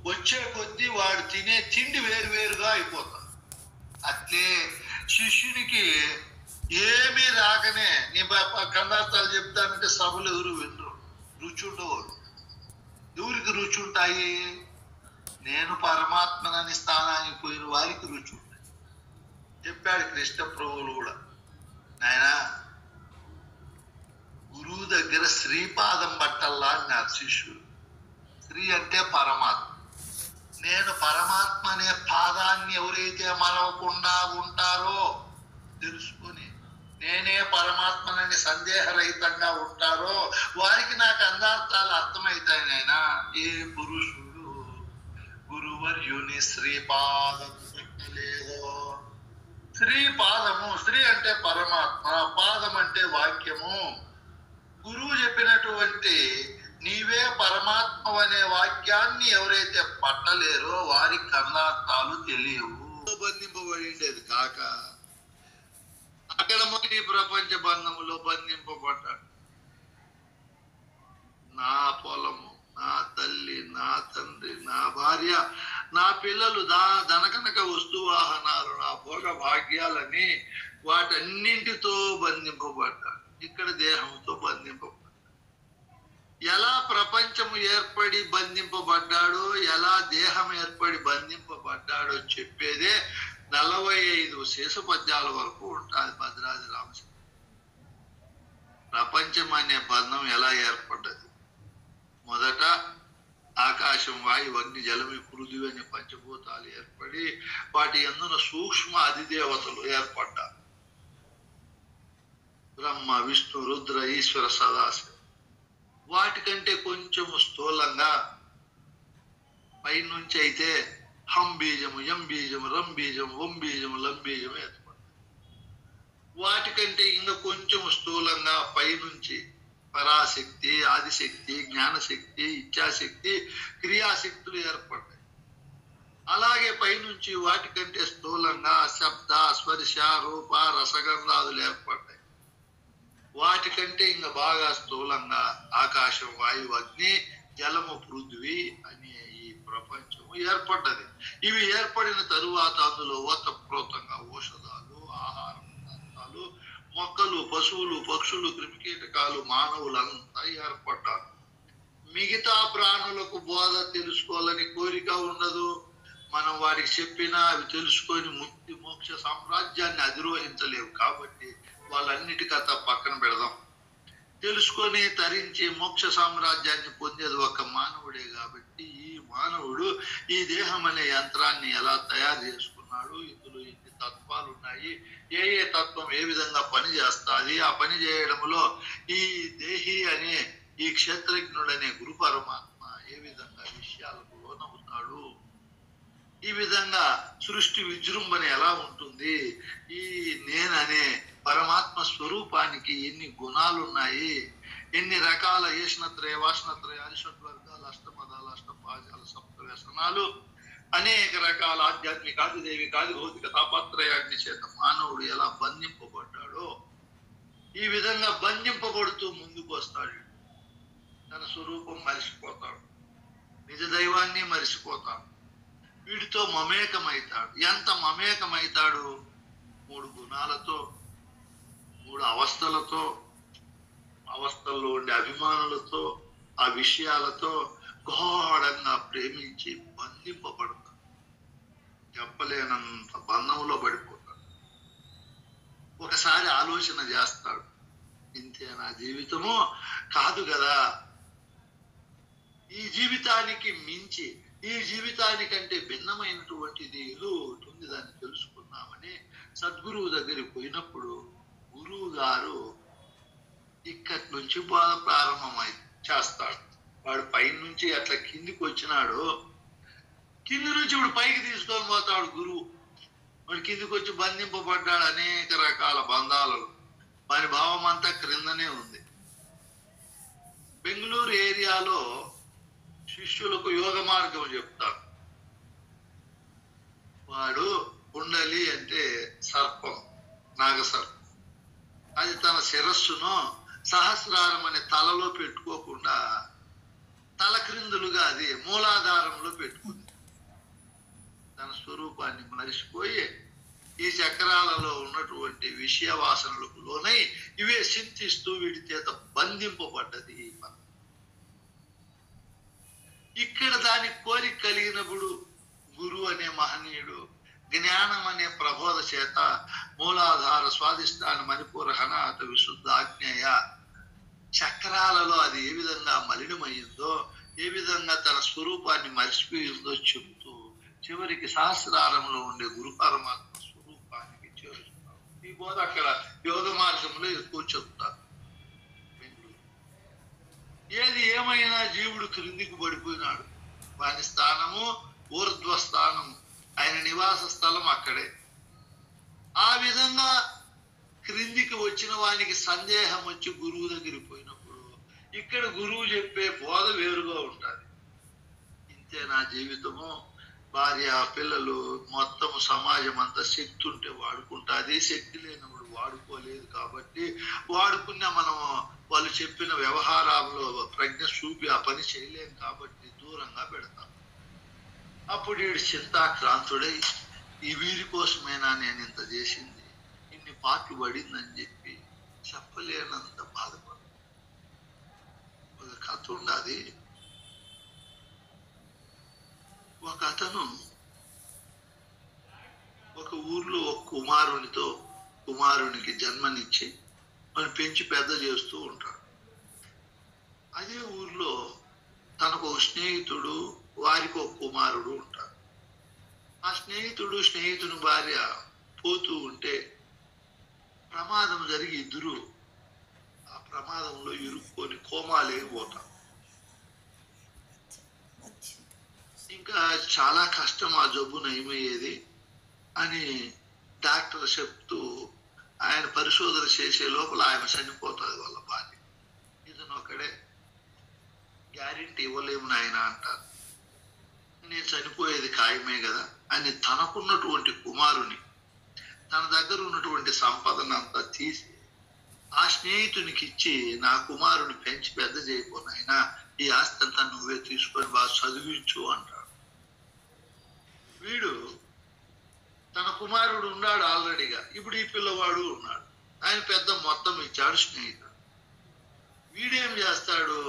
వచ్చే కొద్దీ వాడు తినే తిండి వేరువేరుగా అయిపోతాడు. అట్లే శిష్యునికి ఏమీ రాకనే నీ కందార్థాలు చెప్తానంటే సభలు ఎవరు వినరు, రుచి ఉండవు. ఎవరికి రుచి ఉంటాయి? నేను పరమాత్మనని స్థానానికి పోయిన వారికి రుచి ఉంటాయి. చెప్పాడు కృష్ణ ప్రభువులు కూడా, నాయనా గురువు దగ్గర శ్రీపాదం బట్టల్లా అన్నారు శిష్యుడు. శ్రీ అంటే పరమాత్మ. నేను పరమాత్మ అనే పాదాన్ని ఎవరైతే మరవకుండా ఉంటారో తెలుసుకొని నేనే పరమాత్మనని సందేహరహితంగా ఉంటారో వారికి నాకు అందార్థాలు అర్థమవుతాయి. నాయన ఏ పురుషుడు గురువర్యుని శ్రీపాదం లేదో, శ్రీపాదము, శ్రీ అంటే పరమాత్మ, పాదం అంటే వాక్యము. గురువు చెప్పినటువంటి నీవే పరమాత్మ అనే వాక్యాన్ని ఎవరైతే పట్టలేరో వారికి అర్థార్థాలు తెలియవు. బంధింపబడిండేది కాక అక్కడ మరి ప్రపంచ బంధములో బంధింపబడ్డాడు. నా పొలము, నా తల్లి, నా తండ్రి, నా భార్య, నా పిల్లలు, ధనకనక వస్తువాహనాలు, నా భోగ భాగ్యాలని వాటన్నింటితో బంధింపబడ్డాడు. ఇక్కడ దేహంతో బంధింపబడ్డాడు. ఎలా ప్రపంచము ఏర్పడి బంధింపబడ్డాడో, ఎలా దేహం ఏర్పడి బంధింపబడ్డాడో చెప్పేదే 45 శేషపద్యాల వరకు ఉంటుంది భద్రాద్రి రామచంద్ర. ప్రపంచం అనే బంధం ఎలా ఏర్పడ్డది? మొదట ఆకాశం, వాయు, అగ్ని, జలమి, పృథివి అనే పంచభూతాలు ఏర్పడి వాటి యందున సూక్ష్మ అధిదేవతలు ఏర్పడ్డారు. బ్రహ్మ, విష్ణు, రుద్ర, ఈశ్వర, సదాశివ. వాటికంటే కొంచెం స్థూలంగా పైనుంచి అయితే హం బీజము, యం బీజము, రం బీజము, ఓం బీజము, లం బీజము ఏర్పడ్డాయి. వాటికంటే ఇంకా కొంచెం స్థూలంగా పైనుంచి పరాశక్తి, ఆదిశక్తి, జ్ఞానశక్తి, ఇచ్ఛాశక్తి, క్రియాశక్తులు ఏర్పడ్డాయి. అలాగే పైనుంచి వాటికంటే స్థూలంగా శబ్ద, స్పర్శ, రూప, రసగంధాదులు ఏర్పడ్డాయి. వాటికంటే ఇంకా బాగా స్థూలంగా ఆకాశం, వాయువు, అగ్ని, జలము, పృథ్వీ అనే ఈ ప్రపంచము ఏర్పడ్డది. ఇవి ఏర్పడిన తరువాత అందులో ఓతప్రోతంగా ఔషధాలు, ఆహార పదార్థాలు, మొక్కలు, పశువులు, పక్షులు, క్రిమికీటకాలు, మానవులంతా ఏర్పడ్డారు. మిగతా ప్రాణులకు బోధ తెలుసుకోవాలని కోరిక ఉండదు. మనం వాడికి చెప్పినా అవి తెలుసుకొని ముక్తి మోక్ష సామ్రాజ్యాన్ని అధిరోహించలేవు. కాబట్టి వాళ్ళన్నిటికీ పక్కన పెడదాం. తెలుసుకొని తరించి మోక్ష సామ్రాజ్యాన్ని పొందేది ఒక మానవుడే. కాబట్టి ఈ మానవుడు ఈ దేహం అనే యంత్రాన్ని ఎలా తయారు చేసుకున్నాడు, ఇందులో ఎన్ని తత్వాలు ఉన్నాయి, ఏ ఏ తత్వం ఏ విధంగా పని చేస్తుంది, ఆ పని చేయడంలో ఈ దేహి అనే ఈ క్షేత్రజ్ఞుడనే గురు పరమాత్మ ఏ విధంగా విషయాలకు లోనవుతాడు, ఈ విధంగా సృష్టి విజృంభణ ఎలా ఉంటుంది, ఈ నేననే పరమాత్మ స్వరూపానికి ఎన్ని గుణాలు ఉన్నాయి, ఎన్ని రకాల ఏషణత్రయ, వాసనత్రయ, అరిషడ్వర్గాలు, అష్టమదాలు, అష్టపాజాలు, సప్తవ్యసనాలు, అనేక రకాల ఆధ్యాత్మిక, ఆదిదైవిక, ఆదిభౌతిక తాపత్రయాగ్ని చేత మానవుడు ఎలా బంధింపబడ్డాడో ఈ విధంగా బంధింపబడుతూ ముందుకు వస్తాడు. తన స్వరూపం మరిచిపోతాడు, నిజ దైవాన్ని మరిచిపోతాడు, వీటితో మమేకమవుతాడు. ఎంత మమేకమవుతాడు? 3 గుణాలతో, 3 అవస్థలతో, అవస్థల్లో ఉండే అభిమానులతో, ఆ విషయాలతో గాఢంగా ప్రేమించి బంధింపబడతాడు. చెప్పలేనంత బంధంలో పడిపోతాడు. ఒకసారి ఆలోచన చేస్తాడు, ఇంతే నా జీవితము కాదు కదా, ఈ జీవితానికి మించి, ఈ జీవితానికంటే భిన్నమైనటువంటిది ఏదో ఉంటుంది, దాన్ని తెలుసుకున్నామని సద్గురువు దగ్గరికి పోయినప్పుడు గురువు గారు ఇక్కడి నుంచి బాధ ప్రారంభమై చేస్తాడు. వాడు పైన నుంచి అట్లా కిందికి వచ్చినాడు, కింది నుంచి ఇప్పుడు పైకి తీసుకొని పోతాడు గురువు. వాడు కిందికి వచ్చి బంధింపబడ్డాడు అనేక రకాల బంధాలలో. వారి భావం అంతా క్రిందనే ఉంది. బెంగళూరు ఏరియాలో శిష్యులకు యోగ మార్గం చెప్తాడు. వాడు కుండలి అంటే సర్పం, నాగసర్పం. అది తన శిరస్సును సహస్రారం అనే తలలో పెట్టుకోకుండా తల క్రిందులుగా అది మూలాధారంలో పెట్టుకుంది. తన స్వరూపాన్ని మరిచిపోయి ఈ చక్రాలలో ఉన్నటువంటి విషయ వాసనలకు లోనై ఇవే చింతిస్తూ వీటి చేత బంధింపబడ్డది ఈ పని. ఇక్కడ దాని కోరిక కలిగినప్పుడు గురువు అనే మహనీయుడు జ్ఞానం అనే ప్రబోధ చేత మూలాధార, స్వాధిష్టాన, మణిపూర, హనాత, విశుద్ధ, ఆజ్ఞేయ చక్రాలలో అది ఏ విధంగా మలినమయ్యిందో, ఏ విధంగా తన స్వరూపాన్ని మరిచిపోయిందో చెబుతూ చివరికి సహస్రారంలో ఉండే గురు పరమాత్మ స్వరూపానికి చేరుతున్నాడు. ఈ బోధ అక్కడ యోగ మార్గంలో ఎక్కువ చెప్తారు. ఏది ఏమైనా జీవుడు క్రిందికి పడిపోయినాడు. వాని స్థానము ఊర్ధ్వ స్థానము, ఆయన నివాస స్థలం అక్కడే. ఆ విధంగా క్రిందికి వచ్చిన వానికి సందేహం వచ్చి గురువు దగ్గరికి పోయినప్పుడు ఇక్కడ గురువు చెప్పే బోధ వేరుగా ఉంటుంది. ఇంతే నా జీవితము, భార్య పిల్లలు మొత్తం సమాజం అంతా శక్తి ఉంటే వాడుకుంటుంది, శక్తి లేనప్పుడు వాడుకోలేదు. కాబట్టి వాడుకున్న మనం వాళ్ళు చెప్పిన వ్యవహారంలో ప్రజ్ఞ చూపి ఆ పని చేయలేం కాబట్టి దూరంగా పెడతాం. అప్పుడు వీడు చింతాక్రాంతుడై ఈ వీరి కోసమేనా నేను ఇంత చేసింది, ఇన్ని పాటలు పడిందని చెప్పి చెప్పలేనంత బాధపడు. ఒక కథ ఉన్నది. ఒక అతను ఒక ఊర్లో ఒక కుమారునికి జన్మనిచ్చి మనం పెంచి పెద్ద చేస్తూ ఉంటాడు. అదే ఊర్లో తనకు ఒక స్నేహితుడు, వారికి ఒక కుమారుడు ఉంటాడు. ఆ స్నేహితుని భార్య పోతూ ఉంటే ప్రమాదం జరిగి ఇద్దరు ఆ ప్రమాదంలో ఇరుక్కొని కోమాలేకపోతారు. ఇంకా చాలా కష్టం ఆ జబ్బు నయమయ్యేది అని డాక్టర్ చెప్తూ ఆయన పరిశోధన చేసే లోపల ఆయన చనిపోతుంది వాళ్ళ భార్య. ఇతను ఒకడే గ్యారెంటీ ఇవ్వలేము నాయన అంటారు. నేను చనిపోయేది ఖాయమే కదా అని తనకున్నటువంటి కుమారుని, తన దగ్గర ఉన్నటువంటి సంపదను అంతా తీసి ఆ స్నేహితునికి ఇచ్చి, నా కుమారుని పెంచి పెద్ద చేయకపోయినా ఈ ఆస్తి అంతా నువ్వే తీసుకొని బాగా చదివించు అంటాడు. వీడు తన కుమారుడు ఉన్నాడు ఆల్రెడీగా, ఇప్పుడు ఈ పిల్లవాడు ఉన్నాడు. ఆయన పెద్ద మొత్తం ఇచ్చాడు స్నేహితుడు. వీడేం చేస్తాడు,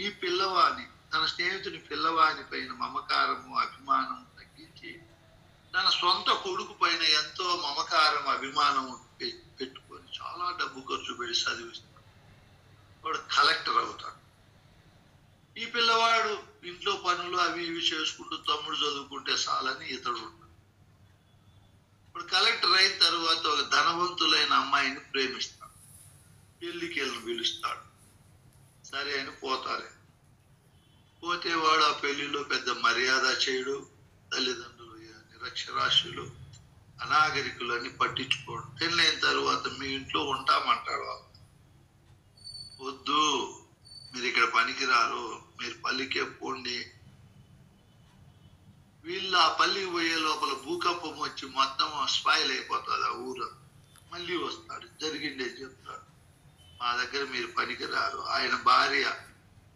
ఈ పిల్లవాని, తన స్నేహితుని పిల్లవాని పైన మమకారము అభిమానం తగ్గించి తన సొంత కొడుకు పైన ఎంతో మమకారం అభిమానం పెట్టుకొని చాలా డబ్బు ఖర్చు పెట్టి చదివిస్తాడు. వాడు కలెక్టర్ అవుతాడు. ఈ పిల్లవాడు ఇంట్లో పనులు అవి ఇవి చేసుకుంటూ తమ్ముడు చదువుకుంటే చాలని ఇతడు ఉంటాడు. ఇప్పుడు కలెక్టర్ అయిన తర్వాత ఒక ధనవంతులైన అమ్మాయిని ప్రేమిస్తాడు. పెళ్లికి వెళ్ళి పిలుస్తాడు. సరే అని పోతారు. పోతే వాడు ఆ పెళ్లిలో పెద్ద మర్యాద చేయడు. తల్లిదండ్రులు నిరక్షరాస్యులు, అనాగరికులు అని పట్టించుకోడు. పెళ్ళైన తర్వాత మీ ఇంట్లో ఉంటామంటాడు. వాళ్ళు వద్దు, మీరు ఇక్కడ పనికిరారు, మీరు పల్లికే పోండి. వీళ్ళు ఆ పల్లికి పోయే లోపల భూకంపం వచ్చి మొత్తం స్పాయిల్ అయిపోతుంది ఆ ఊరు. మళ్ళీ వస్తాడు, జరిగిందే చెప్తాడు. మా దగ్గర మీరు పనికిరారు. ఆయన భార్య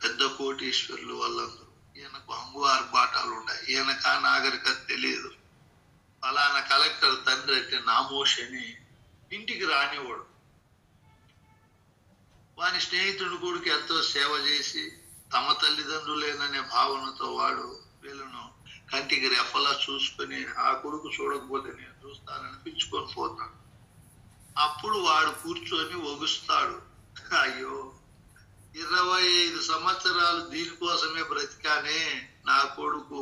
పెద్ద కోటీశ్వరులు వాళ్ళందరూ. ఈయనకు హంగువారు బాటాలు ఉన్నాయి. ఈయనకా నాగరికత తెలియదు. ఫలానా కలెక్టర్ తండ్రి అంటే నామోషని ఇంటికి రానివాడు. వాని స్నేహితుడు కొడుకు ఎంతో సేవ చేసి తమ తల్లిదండ్రులేననే భావనతో వాడు వీళ్ళను కంటికి రెప్పలా చూసుకొని, ఆ కొడుకు చూడకపోతే నేను చూస్తానని పిలుచుకొని పోతాడు. అప్పుడు వాడు కూర్చొని ఒగుస్తాడు, అయ్యో 25 సంవత్సరాలు దీనికోసమే బ్రతికానే, నా కొడుకు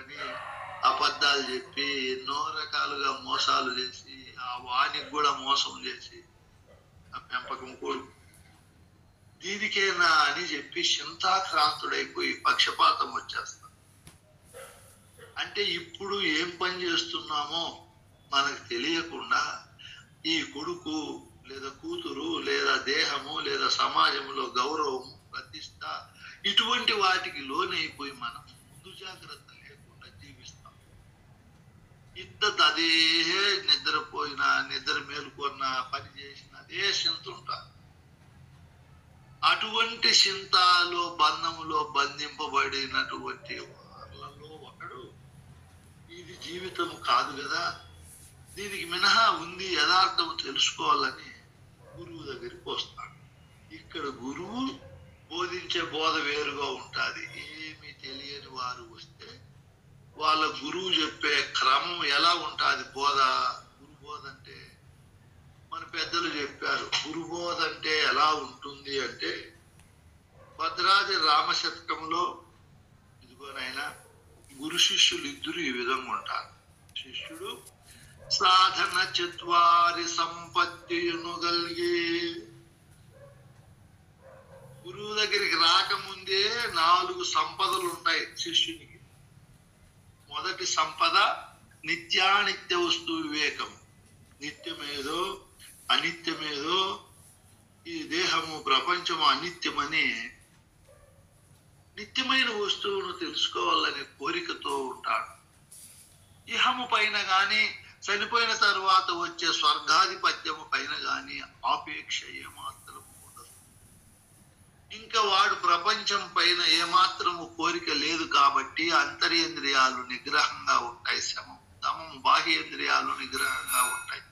అని అబద్ధాలు చెప్పి ఎన్నో రకాలుగా మోసాలు చేసి ఆ వానికి కూడా మోసం చేసి ఆ పెంపకం కొడుకు దీనికేనా అని చెప్పి చింతాక్రాంతుడైపోయి పక్షపాతం వచ్చేస్తాడు. అంటే ఇప్పుడు ఏం పని చేస్తున్నామో మనకు తెలియకుండా ఈ కొడుకు లేదా కూతురు లేదా దేహము లేదా సమాజంలో గౌరవము ప్రతిష్ట ఇటువంటి వాటికి లోనైపోయి మనం ముందు జాగ్రత్త లేకుండా జీవిస్తాం. అదే నిద్రపోయినా నిద్ర మేలుకున్నా పని చేసినా అదే చింత ఉంటారు. అటువంటి చింతలో బంధములో బంధింపబడినటువంటి వాళ్ళలో ఒకడు ఇది జీవితం కాదు కదా, దీనికి మినహా ఉంది, యథార్థం తెలుసుకోవాలని గురువు దగ్గరికి వస్తాడు. ఇక్కడ గురువు బోధించే బోధ వేరుగా ఉంటుంది. ఏమి తెలియని వారు వస్తే వాళ్ళ గురువు చెప్పే క్రమం ఎలా ఉంటుంది బోధ. గురుబోధ అంటే మన పెద్దలు చెప్పారు, గురుబోధ అంటే ఎలా ఉంటుంది అంటే భద్రాద్రి రామశతకంలో ఇదిగోనైనా గురు శిష్యులు ఇద్దరు ఈ విధంగా ఉంటారు. శిష్యుడు సాధన చత్వారి సంపత్తియును గల్గి. గురువు దగ్గరికి రాకముందే 4 సంపదలు ఉంటాయి శిష్యునికి. మొదటి సంపద నిత్యానిత్య వస్తు వివేకం. నిత్యమేదో అనిత్యమేదో, ఈ దేహము ప్రపంచము అనిత్యమని నిత్యమైన వస్తువును తెలుసుకోవాలనే కోరికతో ఉంటాడు. ఇహము పైన గాని చనిపోయిన తరువాత వచ్చే స్వర్గాధిపత్యము పైన గాని ఆపేక్ష ఏమాత్రం ఉండదు. ఇంకా వాడు ప్రపంచం పైన ఏమాత్రము కోరిక లేదు కాబట్టి అంతర్యేంద్రియాలు నిగ్రహంగా ఉంటాయి. శమం దమం బాహ్యేంద్రియాలు నిగ్రహంగా ఉంటాయి.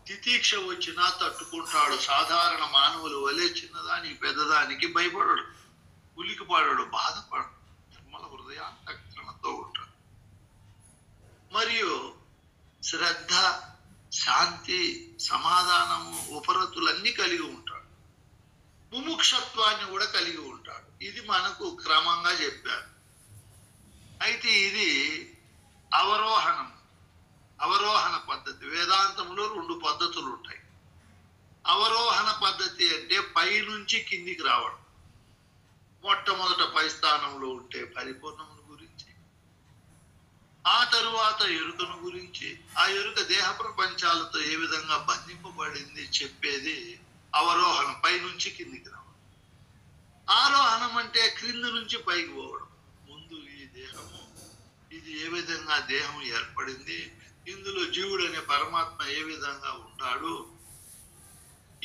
తితీక్ష వచ్చినా తట్టుకుంటాడు. సాధారణ మానవుల వలె చిన్నదానికి పెద్దదానికి భయపడడు, ఉలికిపడడు, బాధపడడు. నిర్మల హృదయాంతఃకరణతో ఉంటాడు. మరియు శ్రద్ధ, శాంతి, సమాధానము, ఉపరతులన్నీ కలిగి ఉంటాడు. ముముక్షత్వాన్ని కూడా కలిగి ఉంటాడు. ఇది మనకు క్రమంగా చెప్పారు. అయితే ఇది అవరోహణ పద్ధతి. వేదాంతంలో 2 పద్ధతులు ఉంటాయి. అవరోహణ పద్ధతి అంటే పైనుంచి కిందికి రావడం. మొట్టమొదట పై స్థానంలో ఉంటే పరిపూర్ణమును గురించి, ఆ తరువాత ఎరుకను గురించి, ఆ ఎరుక దేహ ప్రపంచాలతో ఏ విధంగా బంధింపబడింది చెప్పేది అవరోహణం, పైనుంచి కిందికి రావడం. ఆరోహణం అంటే క్రింది నుంచి పైకి పోవడం. ముందు ఈ దేహము, ఇది ఏ విధంగా దేహం ఏర్పడింది, ఇందులో జీవుడు అనే పరమాత్మ ఏ విధంగా ఉంటాడు,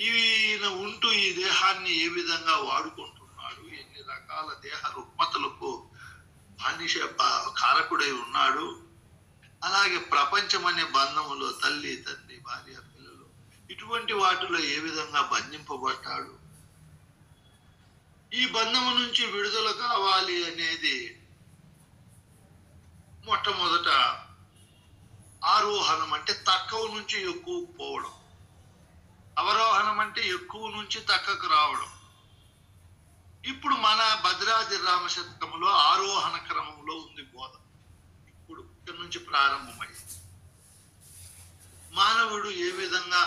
ఈయన ఉంటూ ఈ దేహాన్ని ఏ విధంగా వాడుకుంటున్నాడు, ఎన్ని రకాల దేహ రుగ్మతలకు కారకుడై ఉన్నాడు, అలాగే ప్రపంచం అనే బంధములో తల్లి, తండ్రి, భార్య, పిల్లలు, ఇటువంటి వాటిలో ఏ విధంగా బంధింపబడ్డాడు, ఈ బంధము నుంచి విడుదల కావాలి అనేది మొట్టమొదట ఆరోహణం. అంటే తక్కువ నుంచి ఎక్కువ పోవడం. అవరోహణం అంటే ఎక్కువ నుంచి తక్కకు రావడం. ఇప్పుడు మన భద్రాద్రి రామశతకంలో ఆరోహణ క్రమంలో ఉంది బోధ. ఇప్పుడు ఇక్కడ నుంచి ప్రారంభమైంది. మానవుడు ఏ విధంగా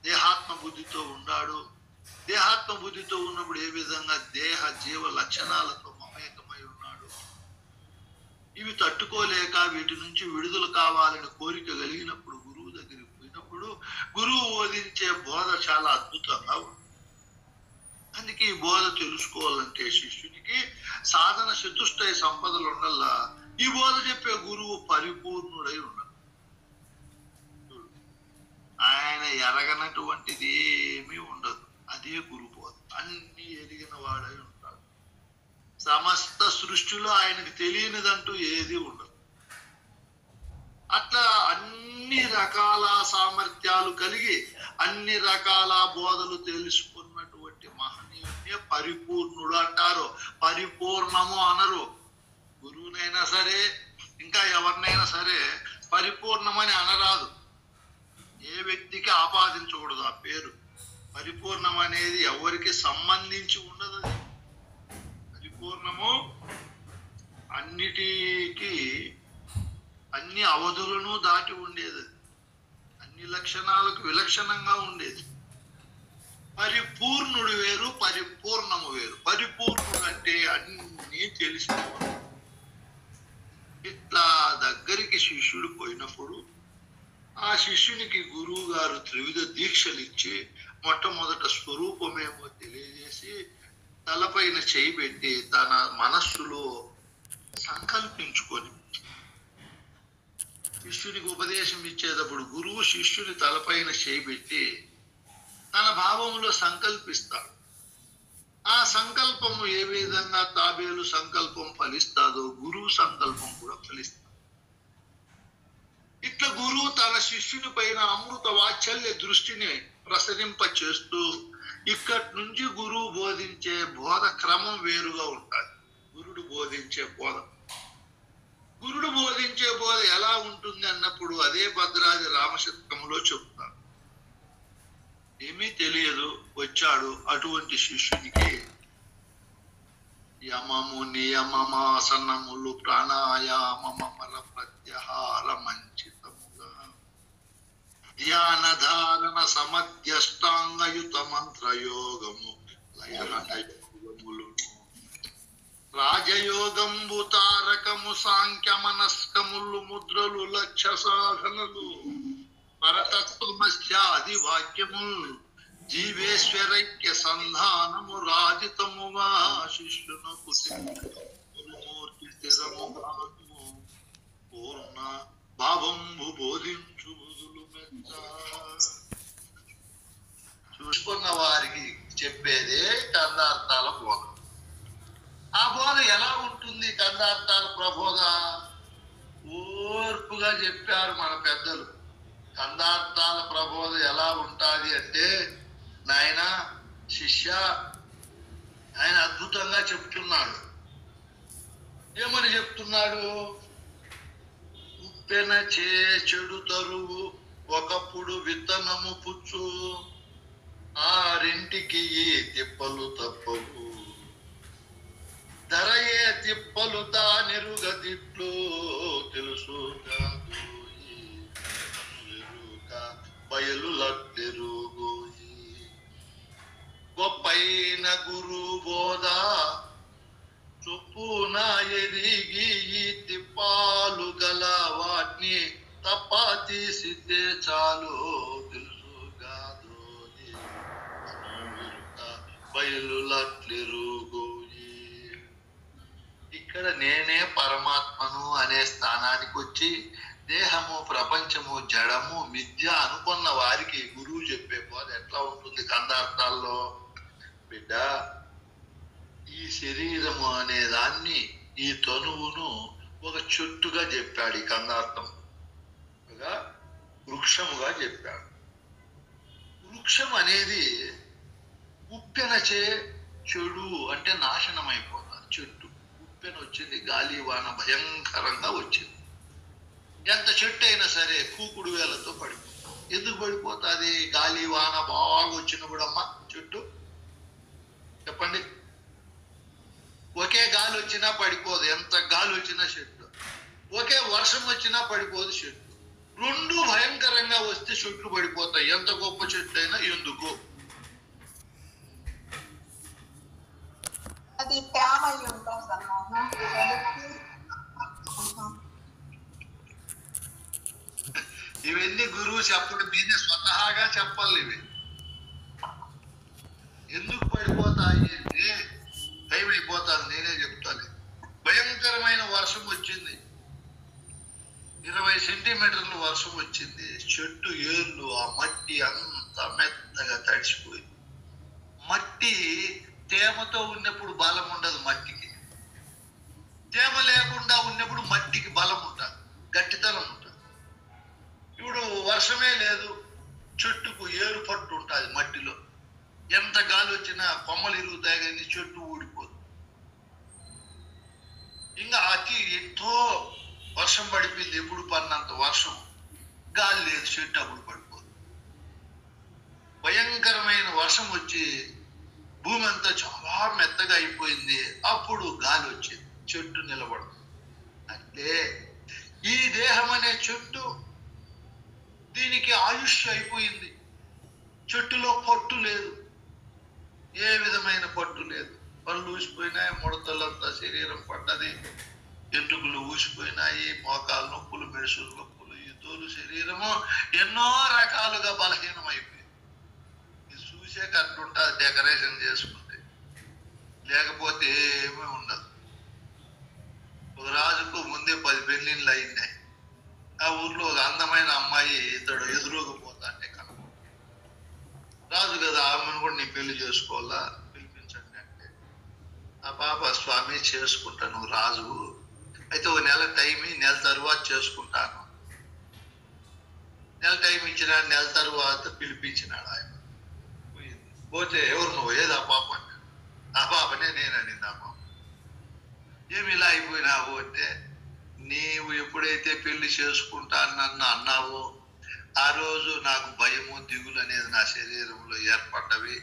దేహాత్మ బుద్ధితో ఉన్నాడు, దేహాత్మ బుద్ధితో ఉన్నప్పుడు ఏ విధంగా దేహ జీవ లక్షణాలతో మమేకమై ఉన్నాడు, ఇవి తట్టుకోలేక వీటి నుంచి విడుదల కావాలని కోరిక కలిగినప్పుడు గురువు దగ్గరికి పోయినప్పుడు గురువు బోధించే బోధ చాలా అద్భుతంగా ఉంది. అందుకే ఈ బోధ తెలుసుకోవాలంటే శిష్యునికి సాధన చతుష్టయ సంపదలు ఉండాలా. ఈ బోధ చెప్పే గురువు పరిపూర్ణుడై ఉండాలి. ఆయన ఎరగనటువంటిది ఏమీ ఉండదు. అదే గురు బోధ. అన్ని ఎరిగిన వాడై ఉంటాడు. సమస్త సృష్టిలో ఆయనకు తెలియనిదంటూ ఏది ఉండదు. అట్లా అన్ని రకాల సామర్థ్యాలు కలిగి అన్ని రకాల బోధలు తెలుసుకున్నటువంటి మహనీయుడే పరిపూర్ణుడు అంటారు. పరిపూర్ణము అనరు. గురువునైనా సరే ఇంకా ఎవరినైనా సరే పరిపూర్ణమని అనరాదు. ఏ వ్యక్తికి ఆపాదించకూడదు ఆ పేరు. పరిపూర్ణం అనేది ఎవరికి సంబంధించి ఉండదు. పరిపూర్ణము అన్నిటికీ అన్ని అవధులను దాటి ఉండేది. అన్ని లక్షణాలకు విలక్షణంగా ఉండేది. పరిపూర్ణుడు వేరు, పరిపూర్ణము వేరు. పరిపూర్ణుడు అంటే అన్ని తెలిసినవాడు. ఇట్లా దగ్గరికి శిష్యుడు పోయినప్పుడు ఆ శిష్యునికి గురువు గారు త్రివిధ దీక్షలు ఇచ్చి మొట్టమొదట స్వరూపమేమో తెలియజేసి తలపైన చేయి పెట్టి తన మనస్సులో సంకల్పించుకొని శిష్యునికి ఉపదేశం ఇచ్చేటప్పుడు గురువు శిష్యుని తలపైన చేయి పెట్టి తన భావంలో సంకల్పిస్తాడు. ఆ సంకల్పము ఏ విధంగా తాబేలు సంకల్పం ఫలిస్తాదో గురువు సంకల్పం కూడా ఫలిస్తుంది. ఇట్లా గురువు తన శిష్యుని పైన అమృత వాత్సల్య దృష్టిని ప్రసరింప చేస్తూ ఇక్కడి నుంచి గురువు బోధించే బోధ క్రమం వేరుగా ఉంటుంది. గురుడు బోధించే బోధ ఎలా ఉంటుంది అన్నప్పుడు అదే భద్రాద్రి రామశతకంలో చెప్తారు. ఏమీ తెలియదు, వచ్చాడు. అటువంటి శిష్యునికి యమము, నియమమాసనములు, ప్రాణాయామమల ప్రత్యాహార మంచితముగా ధ్యాన ధారణ సమధ్యష్టాంగయుత మంత్రయోగము లయహఠయోగములు రాజయోగంబు తారకము సాంఖ్య మనస్కములు ముద్రలు లక్ష్య సాధనలు పరతత్వమస్యాది వాక్యములు జీవేశ్వరైక్య సంధానము రాజితముగా శిష్యునకు మూర్తి స్థిరము పూర్ణ భావంబు బోధించు బుధులు మెచ్చ. చూసుకున్న వారికి చెప్పేదే కందార్థాల బోధ. ఆ బోధ ఎలా ఉంటుంది? కందార్థాల ప్రబోధ ఓర్పుగా చెప్పారు మన పెద్దలు. కందార్థాల ప్రబోధ ఎలా ఉంటుంది అంటే, నాయన శిష్య, ఆయన అద్భుతంగా చెప్తున్నాడు. ఏమని చెప్తున్నాడు? ఉప్పెన చే చెడు తరువు ఒకప్పుడు విత్తనము పుచ్చు, ఆరింటికి తిప్పలు తప్పవు, ధరయే తిప్పలు తానిరుగదిట్లు తెలుసు కాదు బయలు లట్టెరుగోయి. గొప్పైన గురు బోధ చొప్పున ఎరిగి తిప్పాలు గల వాటిని తప్ప తీసితే చాలు తెలుసు కాదు బయలు లట్లెరుగోయి. ఇక్కడ నేనే పరమాత్మను అనే స్థానానికి వచ్చి దేహము ప్రపంచము జడము మిథ్య అనుకున్న వారికి గురువు చెప్పే బోధ ఎట్లా ఉంటుంది కందార్థాల్లో? బిడ్డ, ఈ శరీరము అనే దాన్ని, ఈ తనువును ఒక చెట్టుగా చెప్పాడు. ఈ కందార్థం వృక్షముగా చెప్పాడు. వృక్షం అనేది ఉప్పెనచే చెడు అంటే నాశనం అయిపోతారు. చెట్టు ఉప్పెన వచ్చింది, గాలి వాన భయంకరంగా వచ్చింది. ఎంత చెట్టు అయినా సరే కూకుడు వేలతో పడిపోతుంది. ఎందుకు పడిపోతుంది? గాలి వాన బాగా వచ్చినప్పుడు అమ్మ చెట్టు చెప్పండి. ఒకే గాలి వచ్చినా పడిపోదు, ఎంత గాలి వచ్చినా చెట్టు. ఒకే వర్షం వచ్చినా పడిపోదు చెట్టు. రెండు భయంకరంగా వస్తే చెట్లు పడిపోతాయి, ఎంత గొప్ప చెట్టు అయినా. ఎందుకు? అది తేమ ఇవన్నీ గురువు చెప్పడం, నేనే స్వతహాగా చెప్పాలి. ఇవి ఎందుకు పడిపోతాయి అంటే టైం అయిపోతాను, నేనే చెప్తాను. భయంకరమైన వర్షం వచ్చింది, 20 సెంటీమీటర్లు వర్షం వచ్చింది. చెట్టు ఏర్లు, ఆ మట్టి అంతా మెత్తగా తడిసిపోయింది. మట్టి తేమతో ఉన్నప్పుడు బలం ఉండదు మట్టికి, తేమ లేకుండా ఉన్నప్పుడు మట్టికి బలం ఉంటుంది, గట్టితనం ఉంటుంది. ఇప్పుడు వర్షమే లేదు, చెట్టుకు ఏరు పట్టు ఉంటుంది మట్టిలో. ఎంత గాలి వచ్చినా కొమ్మలు ఇరుగుతాయి కానీ చెట్టు ఊడిపోదు. ఇంకా ఎంతో వర్షం పడిపోయింది, ఎప్పుడు పడినంత వర్షం, గాలి లేదు, చెట్టు అప్పుడు పడిపోదు. భయంకరమైన వర్షం వచ్చి భూమి అంతా చాలా మెత్తగా అయిపోయింది. అప్పుడు గాలి వచ్చింది, చెట్టు నిలబడదు. అంటే ఈ దేహం అనే చెట్టు, దీనికి ఆయుష్ అయిపోయింది. చెట్టులో పట్టు లేదు, ఏ విధమైన పట్టు లేదు. పళ్ళు ఊసిపోయినాయి, ముడతలంతా శరీరం పడ్డది, ఎంటుకలు ఊసిపోయినాయి, మోకాలు నొప్పులు, మెడుసులు నొప్పులు, ఈ తోలు శరీరము ఎన్నో రకాలుగా బలహీనం అయిపోయింది. ఇది చూసే కట్టుంటుంది డెకరేషన్ చేసుకుంటే, లేకపోతే ఏమీ ఉండదు. ఒక రాజుకు ముందే 10 పెళ్ళిళ్ళు అయినాయి. ఆ ఊర్లో ఒక అందమైన అమ్మాయి ఇతడు ఎదురుకపోతా అంటే కనుక రాజు కదా, ఆమెను కూడా నీ పెళ్లి చేసుకోవాలా, పిలిపించండి అంటే ఆ పాప, స్వామి చేసుకుంటాను రాజు, అయితే ఒక నెల టైం, నెల తరువాత చేసుకుంటాను. నెల టైం ఇచ్చినాడు, నెల తరువాత పిలిపించినాడు. ఆయన పోతే, ఎవరు నువ్వు? ఏది ఆ పాప అంటే, ఆ పాపనే నేనండి. ఆ పాప, ఏమి ఇలా అయిపోయినావు అంటే, నీవు ఎప్పుడైతే పెళ్లి చేసుకుంటాను నన్ను అన్నావో ఆ రోజు నాకు భయము, దిగులు అనేది నా శరీరంలో ఏర్పడ్డవి.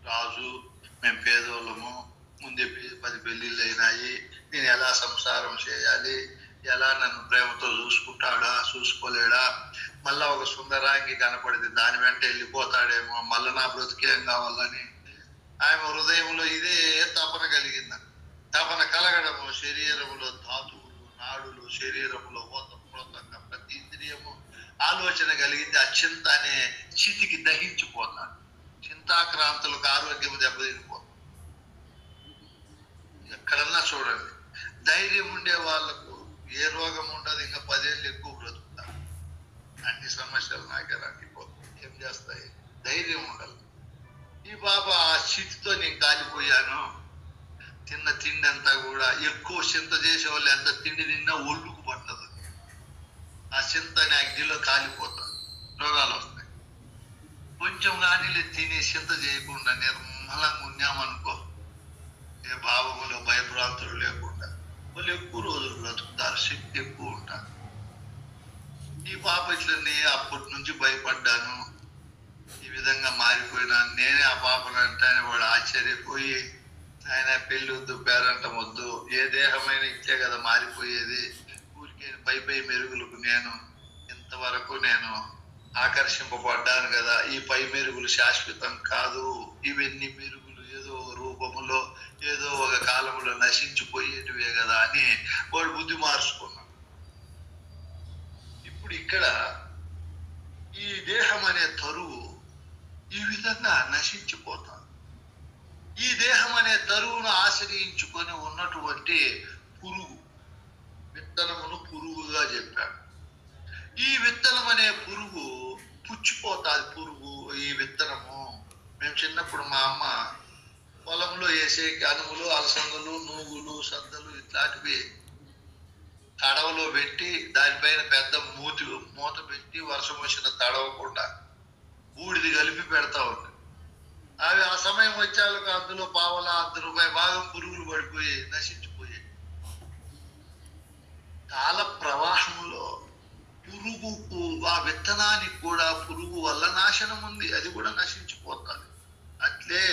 రాజు, మేము పేదోళ్ళము, ముందే 10 పెళ్ళిళ్ళు అయినాయి, నేను ఎలా సంసారం చేయాలి, ఎలా నన్ను ప్రేమతో చూసుకుంటాడా చూసుకోలేడా, మళ్ళా ఒక సుందరాంగి కనపడితే దాని వెంట వెళ్ళిపోతాడేమో, మళ్ళా నా బ్రతికేం కావాలని ఆమె హృదయంలో ఇదే తపన కలిగింది. తపన కలగడము శరీరములో ధాతువులు, నాడులు, శరీరములో ఓతప్రోతంగా ప్రతి ఇంద్రియము ఆలోచన కలిగింది. ఆ చింత అనే చితికి దహించిపోతాడు. చింతాక్రాంతులకు ఆరోగ్యం దెబ్బతినిపోతుంది. ఎక్కడన్నా చూడండి, ధైర్యం ఉండే వాళ్ళకు ఏ రోగం ఉండదు, ఇంకా 10 ఏళ్ళు ఎక్కువ బ్రతుకుతారు. అన్ని సమస్యలు నాకే రాకపోతాయి. ఏం చేస్తాయి? ధైర్యం ఉండాలి. ఈ బాబా ఆ స్థితితో నేను కాలిపోయాను. తిన్న తిండి అంతా కూడా ఎక్కువ చింత చేసే వాళ్ళు ఎంత తిండి తిన్నా ఒళ్ళుకు పట్టదు. ఆ చింతని అగ్నిలో కాలిపోతారు, రోగాలు వస్తాయి. కొంచెం కానీ తిని చింత చేయకుండా నిర్మలంగా ఉన్నామనుకో, ఏ భావములో భయభ్రాంతులు లేకుండా వాళ్ళు ఎక్కువ రోజులు బ్రతుకుతారు, శక్తి ఎక్కువ ఉంటారు. ఈ పాప ఇట్లనే అప్పటి నుంచి భయపడ్డాను, ఈ విధంగా మారిపోయినాను. నేనే ఆ పాపను అంటానే వాడు ఆశ్చర్యపోయి, ఆయన పెళ్లి వద్దు, పేరంటం వద్దు, ఏ దేహమైనా ఇచ్చే కదా మారిపోయేది, ఊరికే పై మెరుగులకు నేను ఇంతవరకు నేను ఆకర్షింపబడ్డాను కదా, ఈ పై మెరుగులు శాశ్వతం కాదు, ఇవన్నీ మెరుగులు ఏదో రూపములో ఏదో ఒక కాలంలో నశించిపోయేటివే కదా అని వాడు బుద్ధి మార్చుకున్నాడు. ఇప్పుడు ఇక్కడ ఈ దేహం అనే తరువు ఈ విధంగా నశించిపోతాడు. ఈ దేహం అనే తరువును ఆశ్రయించుకొని ఉన్నటువంటి పురుగు, విత్తనమును పురుగుగా చెప్పాడు. ఈ విత్తనం అనే పురుగు పుచ్చిపోతాది. పురుగు ఈ విత్తనము మేము చిన్నప్పుడు మా అమ్మ పొలంలో వేసే అనుములు, అలసందలు, నూగులు, సద్దలు ఇట్లాంటివి తడవలో పెట్టి దానిపైన పెద్ద మూత పెట్టి వర్షం వచ్చిన తడవకుండా బూడిది కలిపి పెడతా ఉంటుంది. అవి ఆ సమయం వచ్చాక అందులో పావలా ₹1 భాగం పురుగులు పడిపోయి నశించిపోయాయి. కాల ప్రవాహంలో పురుగుకు, ఆ విత్తనానికి కూడా పురుగు వల్ల నాశనం ఉంది, అది కూడా నశించిపోతుంది. అట్లే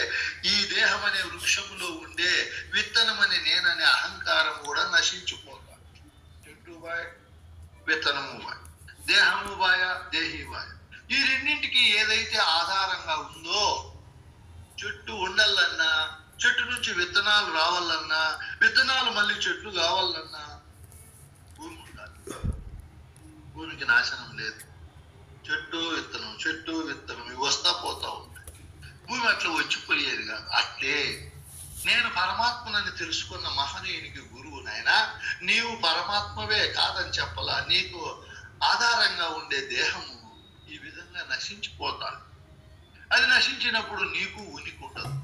ఈ దేహం అనే వృక్షములో ఉండే విత్తనం అనే నేననే అహంకారం కూడా నశించిపోతాడు. చెట్టు బాయ్, విత్తనము బాయ్, దేహము బాయ, దేహి బాయ. ఈ రెండింటికి ఏదైతే ఆధారంగా ఉందో, చెట్టు ఉండాలన్నా, చెట్టు నుంచి విత్తనాలు రావాలన్నా, విత్తనాలు మళ్ళీ చెట్లు కావాలన్నా భూమి ఉండాలి. భూమికి నాశనం లేదు. చెట్టు విత్తనం, చెట్టు విత్తనం ఇవి వస్తా పోతా ఉంటాయి. భూమి అట్లా వచ్చిపోయేది కాదు. అట్లే నేను పరమాత్మనని తెలుసుకున్న మహనీయునికి గురువు నాయనా, నీవు పరమాత్మవే కాదని చెప్పలా. నీకు ఆధారంగా ఉండే దేహము ఈ విధంగా నశించిపోతాడు. అది నశించినప్పుడు నీకు ఉనికి ఉండదు,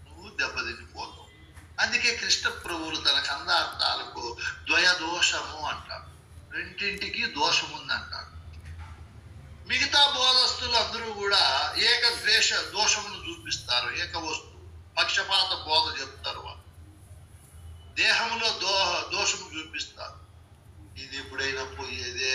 నువ్వు దెబ్బతినిపోతావు. అందుకే కృష్ణ ప్రభువులు తన కందార్థాలకు ద్వయదోషము అంటారు. రెండింటికి దోషం ఉందంటారు. మిగతా బోధస్తులు అందరూ కూడా ఏకద్వేష దోషమును చూపిస్తారు. ఏక వస్తు పక్షపాత బోధ చెప్తారు. వాళ్ళు దేహంలో దోషము చూపిస్తారు. ఇది ఎప్పుడైనా పోయేదే,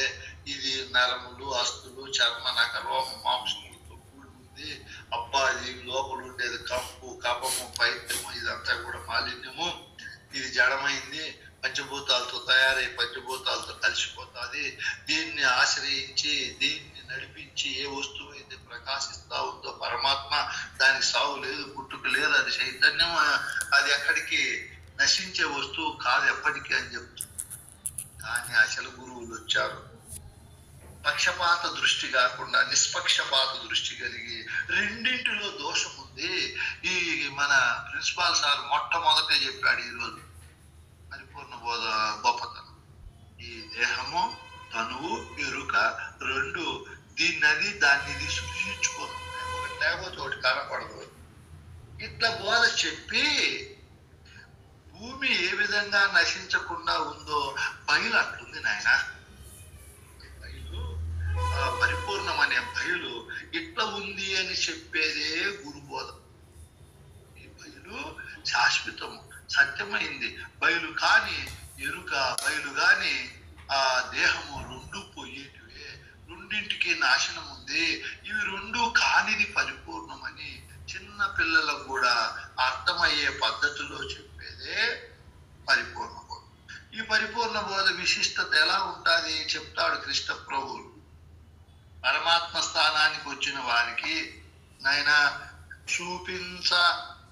ఇది నరములు, అస్థులు, చర్మ, నక, రోమ, మాంసములతో కూడి ఉంది. అబ్బా, ఇది లోపల ఉండేది కంపు, కపము, పైత్యము, ఇదంతా కూడా మాలిన్యము, ఇది జడమైంది, పంచభూతాలతో తయారై పంచభూతాలతో కలిసిపోతుంది. దీన్ని ఆశ్రయించి, దీన్ని నడిపించి ఏ వస్తువు అయితే ప్రకాశిస్తా ఉందో పరమాత్మ, దానికి సావు లేదు, పుట్టుక లేదు, అది చైతన్యం, అది ఎక్కడికి నశించే వస్తువు కాదు ఎప్పటికీ అని చెప్తుంది. కానీ అసలు గురువులు వచ్చారు, పక్షపాత దృష్టి కాకుండా నిష్పక్షపాత దృష్టి కలిగి రెండింటిలో దోషం ఉంది. ఈ మన ప్రిన్సిపాల్ సార్ మొట్టమొదటే చెప్పాడు ఈరోజు పరిపూర్ణ బోధ గొప్పతనం. ఈ దేహము, తనువు, ఎరుక రెండు దీన్నది దాన్ని సృష్టించుకోను, ఒకటి లేకపోతే ఒకటి కనపడదు. ఇట్లా బోధ చెప్పి భూమి ఏ విధంగా నశించకుండా ఉందో బయలు అట్లుంది నాయన. బయలు పరిపూర్ణమనే బయలు ఇట్లా ఉంది అని చెప్పేదే గురుబోధ. ఈ బయలు శాశ్వతము, సత్యమైంది. బయలు కాని ఎరుక, బయలు కాని ఆ దేహము రెండు పోయేటివే. రెండింటికి నాశనం ఉంది. ఇవి రెండు కానిది పరిపూర్ణమని చిన్న పిల్లలకు కూడా అర్థమయ్యే పద్ధతిలో చెప్పేదే పరిపూర్ణ బోధ. ఈ పరిపూర్ణ బోధ విశిష్టత ఎలా ఉంటుంది చెప్తాడు కృష్ణ ప్రభువులు. పరమాత్మ స్థానానికి వచ్చిన వారికి నాయన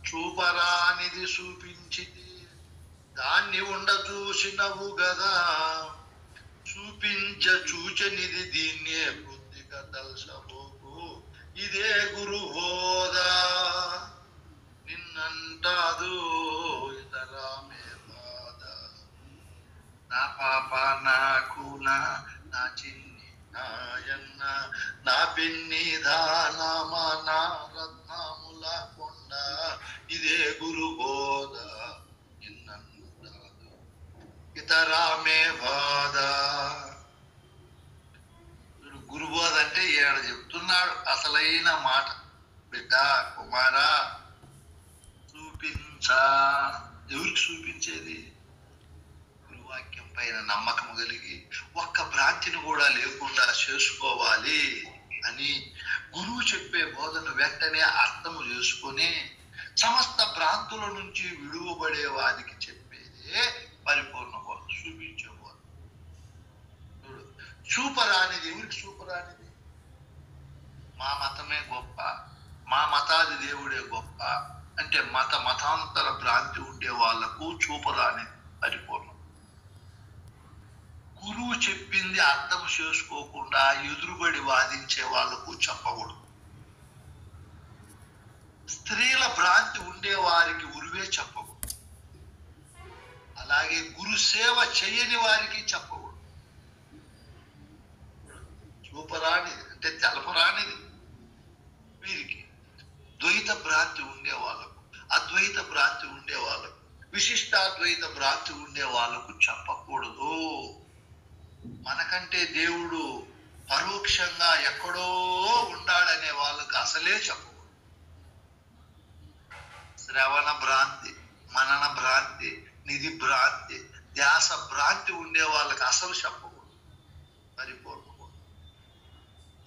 చూపరానిది చూపించితి, దాన్ని చూసినవు గదా, చూచనిది దీన్నే బుద్ధిగా తలసబోకు, ఇదే గురు బోధ నిన్నంటాదు ఇతరామే బాధ. నా పాప నాకు నా చిన్ని నాయన్న, నా పిన్ని దానమా నా రత్నముల కొండ, ఇదే గురు బోధ నిన్నంటాదు ఇతరామే బాధ. గురుబోధ అంటే ఈయన చెప్తున్నాడు అసలైన మాట. బిడ్డ కుమారా చూపించా. ఎవరికి చూపించేది? గురువాక్యం పైన నమ్మకం కలిగి ఒక్క భ్రాంతిని కూడా లేకుండా చేసుకోవాలి అని గురువు చెప్పే బోధను వెంటనే అర్థము చేసుకొని సమస్త భ్రాంతుల నుంచి విడువబడే వారికి చెప్పేదే పరిపూర్ణ బోధ, చూపించే బోధ. చూపరానిది ఎవరికి చూపరానిది? మా మతమే గొప్ప, మా మతాది దేవుడే గొప్ప అంటే మతాంతర భ్రాంతి ఉండే వాళ్లకు చూపరానిది పరిపూర్ణం. గురువు చెప్పింది అర్థం చేసుకోకుండా ఎదురుబడి వాదించే వాళ్లకు చెప్పకూడదు. స్త్రీల భ్రాంతి ఉండే వారికి గురువే చెప్పకూడదు. అలాగే గురు సేవ చేయని వారికి చెప్పకూడదు. చూపరానిది అంటే తెలపరానిది వీరికి. ద్వైత భ్రాంతి ఉండే వాళ్ళకు, అద్వైత భ్రాంతి ఉండే వాళ్ళకు, విశిష్టాద్వైత భ్రాంతి ఉండే వాళ్ళకు చెప్పకూడదు. మనకంటే దేవుడు పరోక్షంగా ఎక్కడో ఉండాడనే వాళ్ళకు అసలే చెప్పకూడదు. శ్రవణ భ్రాంతి, మనన భ్రాంతి, నిధి భ్రాంతి, ధ్యాస భ్రాంతి ఉండే వాళ్ళకి అసలు చెప్పకూడదు. పరిపూర్ణ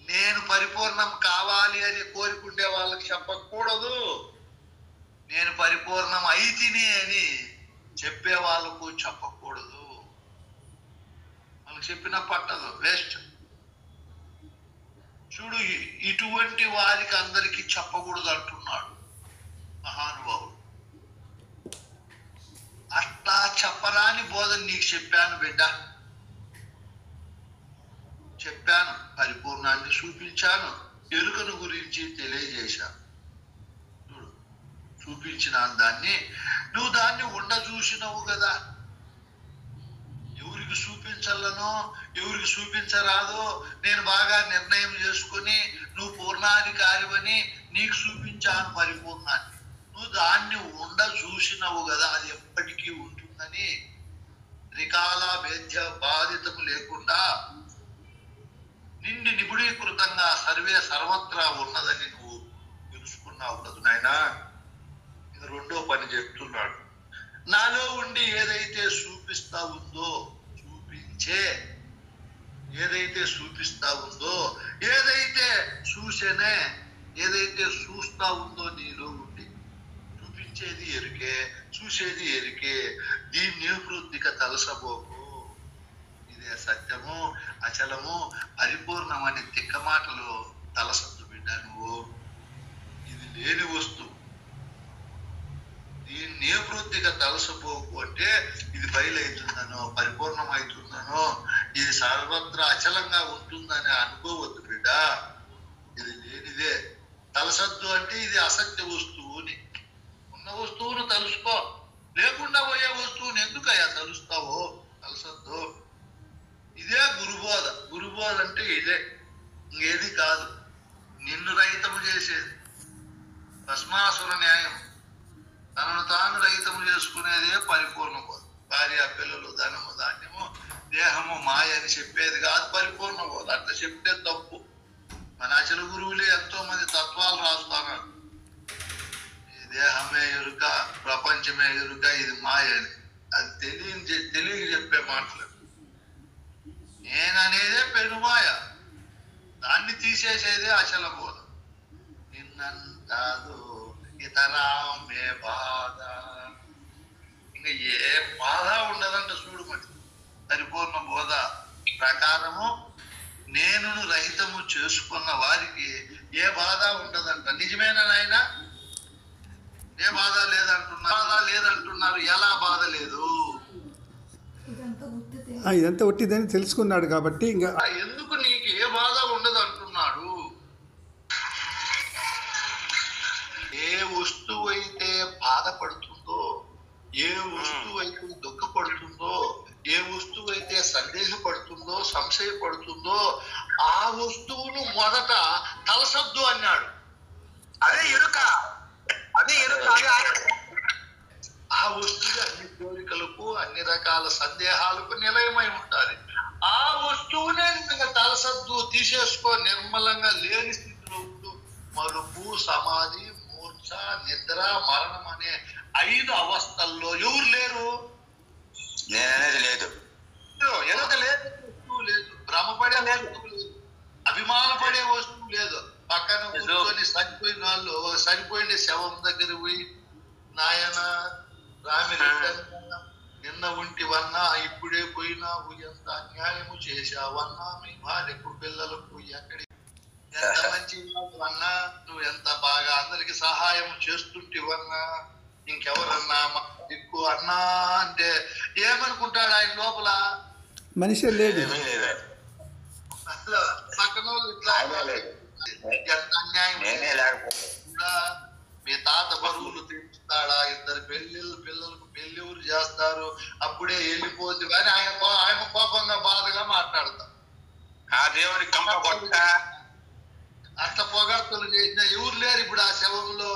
నేను పరిపూర్ణం కావాలి అని కోరుకుండే వాళ్ళకి చెప్పకూడదు. నేను పరిపూర్ణం అయితిని అని చెప్పే వాళ్ళకు చెప్పకూడదు. వాళ్ళకి చెప్పిన పట్టదు, వేస్ట్. చూడు, ఇటువంటి వారికి అందరికీ చెప్పకూడదు అంటున్నాడు మహానుభావుడు. అట్లా చెప్పరాని బోధన నీకు చెప్పాను బిడ్డ, చెప్పాను. పరిపూర్ణాన్ని చూపించాను, ఎరుకను గురించి తెలియజేశాను. చూడు, చూపించిన దాన్ని నువ్వు దాన్ని చూసినవు కదా. ఎవరికి చూపించాలనో ఎవరికి చూపించరాదో నేను బాగా నిర్ణయం చేసుకొని నువ్వు పూర్ణాధికారివని నీకు చూపించాను పరిపూర్ణాన్ని. నువ్వు దాన్ని చూసినవు కదా, అది ఎప్పటికీ ఉంటుందని త్రికాల భేద్య బాధితము లేకుండా నిన్ను నిపుణీకృతంగా సర్వత్రా ఉన్నదని నువ్వు తెలుసుకున్నావు కదా నాయనా. ఇది రెండో పని చెప్తున్నాడు. నాలో ఉండి ఏదైతే చూపిస్తా ఉందో ఏదైతే చూపిస్తా ఉందో, ఏదైతే చూసేనే, ఏదైతే చూస్తా ఉందో నీలో ఉండి, చూపించేది ఎరికే, చూసేది ఎరికే, దీన్ని వృద్ధిగా తలసబోకు. ఇదే సత్యము, అచలము, పరిపూర్ణమని తిక్క మాటలు తలసద్దు బిడ్డ. నువ్వు ఇది లేని వస్తువు, దీన్ని వృద్ధిగా తలసపోకు అంటే ఇది బయలవుతుందనో పరిపూర్ణమవుతుందనో ఇది సర్వత్రా అచలంగా ఉంటుందని అనుకోవద్దు బిడ్డ. ఇది లేనిదే. తలసద్దు అంటే ఇది అసత్య వస్తువుని. ఉన్న వస్తువును తలుసుకో, లేకుండా పోయే వస్తువుని ఎందుకయ్యా తలుస్తావో? తలసద్దు. ఇదే గురుబోధ. గురుబోధ అంటే ఇదే, ఇంకేది కాదు. నిన్ను రహితము చేసేది భస్మాసుర న్యాయం. తనను తాను రహితము చేసుకునేదే పరిపూర్ణ బోధ. భార్య, పిల్లలు, ధనము, ధాన్యము, దేహము, మాయ అని చెప్పేది కాదు పరిపూర్ణ బోధ. అట్లా చెప్తే తప్పు. మన అచల గురువులే ఎంతో మంది తత్వాలు రాస్తున్నారు. ఈ దేహమే ఎరుక, ప్రపంచమే ఎరుక, ఇది మాయ అని. అది తెలియ చెప్పే మాటలు. నేననేదే పెనుమాయ, దాన్ని తీసేసేదే అచల బోధ. నిన్నంటాదు ఇతరామే బాధ. ఇంకా ఏ బాధ ఉండదంట చూడు మరి. ప్రకారము నేను రహితము చేసుకున్న వారికి ఏ బాధ ఉండదంట. నిజమేనా నాయన? ఏ బాధ లేదంటున్నారు. ఎలా బాధ లేదు? ఇదంతా ఒట్టిదని తెలుసుకున్నాడు కాబట్టి ఇంకా ఎందుకు నీకు ఏ బాధ ఉండదు అంటున్నాడు. ఏ వస్తువు అయితే బాధపడుతుందో, ఏ వస్తువు అయితే దుఃఖపడుతుందో, ఏ వస్తువు అయితే సందేహపడుతుందో, సంశయపడుతుందో ఆ వస్తువును మొదట తలసద్దు అన్నాడు. అదే ఎరుక. ఆ వస్తువు అన్ని కోరికలకు, అన్ని రకాల సందేహాలకు నిలయమై ఉంటుంది. ఆ వస్తువునే ఇంకా తలసద్దు, తీసేసుకో, నిర్మలంగా లేని స్థితిలో ఉంటూ మరుపు, సమాధి, మూర్ఛ, నిద్ర, మరణం అనే 5 అవస్థల్లో ఎవరు లేరు? నేననేది లేదు. ఎనక లేదు, వస్తువు లేదు. భ్రమపడే వస్తువు లేదు, అభిమానపడే వస్తువు లేదు. పక్కన కూర్చొని చనిపోయిన వాళ్ళు, చనిపోయిన శవం దగ్గర పోయి, నాయన రామిరెడ్డి నిన్న ఉంటివన్నా, ఇప్పుడే పోయినావు, ఎంత అన్యాయము చేశావన్నా, మీ భార్యకు పిల్లలకు ఎక్కడి ఎంత మంచి అన్నా, నువ్వు ఎంత బాగా అందరికి సహాయం చేస్తుంటివన్నా, ఇంకెవరన్నా మా దిక్కు అన్నా అంటే ఏమనుకుంటాడు ఆయన లోపల? మనిషి లేదు. పక్కన ఇట్లా ఎంత అన్యాయం. మీ తాత బరువులు తీర్చుతాడా? 2 పిల్లలకు పెళ్లి ఊరు చేస్తారు, అప్పుడే వెళ్ళిపోతుంది కానీ ఆయన కోపంగా బాధగా మాట్లాడతాం. ఆ దేవుని కంప కొట్ట అట్లా పొగడ్తలు చేసిన ఎవరు లేరు ఇప్పుడు ఆ శవంలో.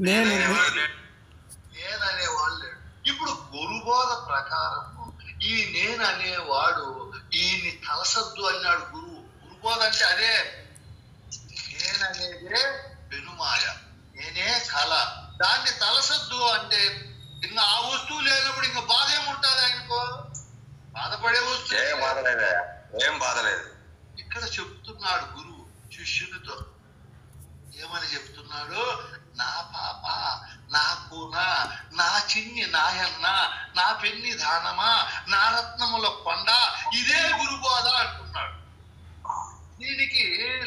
నేననే వాళ్ళు. ఇప్పుడు గురుబోధ ప్రకారము ఈ నేను అనేవాడు ఈయన్ని తలసద్దు అన్నాడు గురువు. గురుబోధ అంటే అదే, నేననేదే పెనుమాయ, నేనే కళ. దాన్ని తలసద్దు అంటే ఇంకా ఆ వస్తువు లేనప్పుడు ఇంకా బాధ ఏముంటుంది ఆయనకో? బాధపడే వస్తువు ఏం బాధలేదు. ఇక్కడ చెప్తున్నాడు గురువు శిష్యునితో. ఏమని చెప్తున్నాడు? నా పాప, నా కూన, నా చిన్ని నాయన్న, నా పెన్ని దానమా, నా రత్నముల కొండ, ఇదే గురుబోధ అంటున్నాడు. దీనికి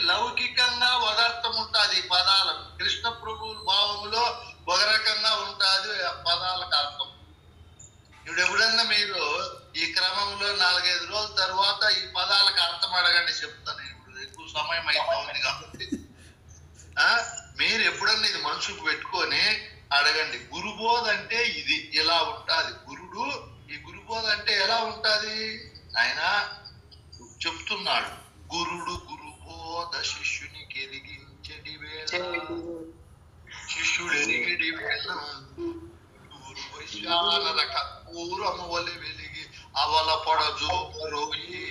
లౌకికంగా ఒక అర్థం ఉంటుంది ఈ పదాలకు. కృష్ణ ప్రభువుల భావంలో ఒక రకంగా ఉంటుంది ఆ పదాలకు అర్థం. ఇప్పుడు ఎప్పుడన్నా మీరు ఈ క్రమంలో 4-5 రోజుల తర్వాత ఈ పదాలకు అర్థం అడగండి, చెప్తాను. ఇప్పుడు ఎక్కువ సమయం అయిపోయింది కాబట్టి మీరు ఎప్పుడన్నా ఇది మనసుకు పెట్టుకొని అడగండి. గురుబోధ అంటే ఇది ఇలా ఉంటుంది. గురుడు ఈ గురుబోధ అంటే ఎలా ఉంటుంది ఆయన చెప్తున్నాడు. గురుడు గురుబోధ శిష్యునికి ఎదిగించడి వేళ, శిష్యుడు ఎదిగిడి వేళ గురు వైశాల కర్పూరము వలె వెలిగి అవల పొడజోపరోయి,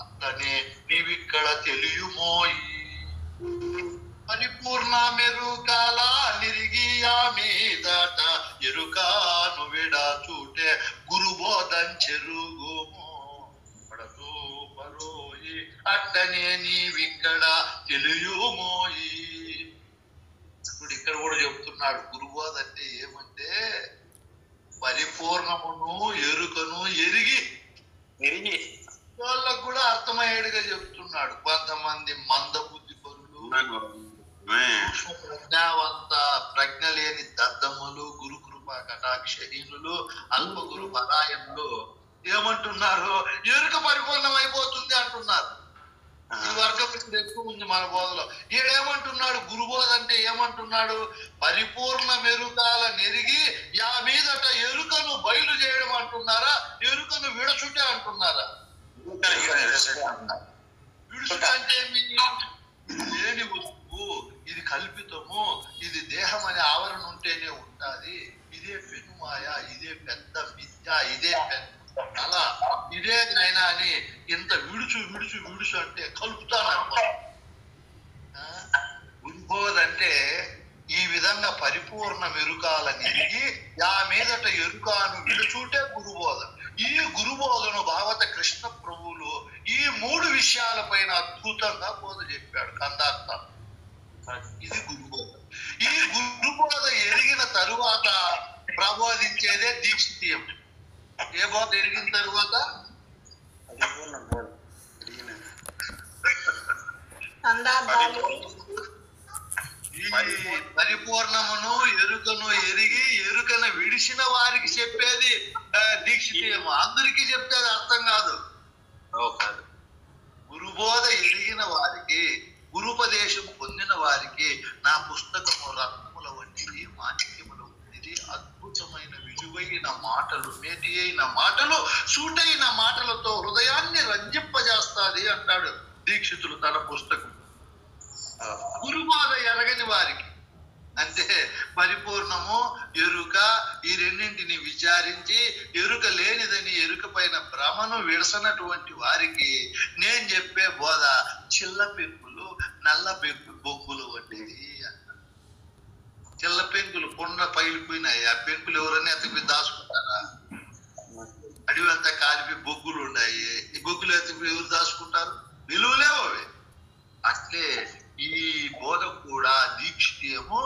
అట్లనే నీవిక్కడ తెలియమోయి. పరిపూర్ణ మెరుకాల నిరిగి ఆ మీదట ఎరుకాను విడా చూటే గురుబోధం చెరుగుమో పడజోపరోయి, అట్లనే నీవిక్కడ తెలియమోయి. ఇప్పుడు ఇక్కడ కూడా చెప్తున్నాడు గురుబోధ అంటే ఏమంటే పరిపూర్ణమును ఎరుకను ఎరిగి వాళ్ళకు కూడా అర్థమయ్యేడుగా చెప్తున్నాడు. కొంతమంది మందబుద్ధి పరులు, ప్రజ్ఞావంత ప్రజ్ఞ లేని దద్దములు, గురు కృపా కటాక్షహీనులు, అల్ప గురు పరాయణులు ఏమంటున్నారు? ఎరుక పరిపూర్ణం అయిపోతుంది అంటున్నారు. ఈ వర్గం ఎక్కువ ఉంది మన బోధలో. ఈడేమంటున్నాడు? గురుబోధ అంటే ఏమంటున్నాడు? పరిపూర్ణ మెరుకాల నెరిగి యా మీదట ఎరుకను బయలు చేయడం అంటున్నారా? ఎరుకను విడచుటే అంటున్నారా? విడుచుట అంటే లేని వస్తువు, ఇది కల్పితము, ఇది దేహం అనే ఆవరణ ఉంటేనే ఉంటాది, ఇదే పెనుమాయ, ఇదే పెద్ద మిథ్య, ఇదే పెద్ద కళ, ఇదే నైనా అని ఇంత విడుచు విడుచు విడుచు అంటే కలుపుతాను. గురుబోధ అంటే ఈ విధంగా పరిపూర్ణ మెరుకాలని ఆ మీదట ఎరుకాను విడుచుటే గురుబోధ. ఈ గురుబోధను భాగవత కృష్ణ ప్రభువులు ఈ 3 విషయాలపైన అద్భుతంగా బోధ చెప్పాడు. కందార్థం ఇది గురుబోధ. ఈ గురుబోధ ఎరిగిన తరువాత ప్రబోధించేదే దీక్షితీయం. ఏ బోధ ఎరిగిన తరువాత ఈ పరిపూర్ణమును ఎరుకను ఎరిగి ఎరుకను విడిచిన వారికి చెప్పేది దీక్షితేమో, అందరికీ చెప్తేది అర్థం కాదు. గురుబోధ ఎరిగిన వారికి, గురుపదేశం పొందిన వారికి నా పుస్తకము రత్నముల వంటిది, మాణిక్యముల వంటిది, అద్భుతమైన విలువైన మాటలు, మేటి అయిన మాటలు, సూటైన మాటలతో హృదయాన్ని రంజింపజేస్తాది అంటాడు దీక్షితులు తన పుస్తకం. గురుబోధ ఎరగని వారికి అంటే పరిపూర్ణము ఎరుక ఈ రెండింటిని విచారించి ఎరుక లేనిదని ఎరుక పైన భ్రమను విడసనటువంటి వారికి నేను చెప్పే బోధ చిల్ల పెంకులు, నల్ల బొగ్గులు వంటిది అన్నాడు. చిల్ల పెంకులు కొండ పైలిపోయినాయి, ఆ పెంకులు ఎవరన్నా ఎత్తిపి దాచుకుంటారా? అడవి అంతా కాలిపి బొగ్గులు ఉన్నాయి, ఈ బొగ్గులు ఎత్తిపి ఎవరు దాచుకుంటారు? విలువలేవు అవి. అట్లే ఈ బోధ కూడా దీక్షితేమో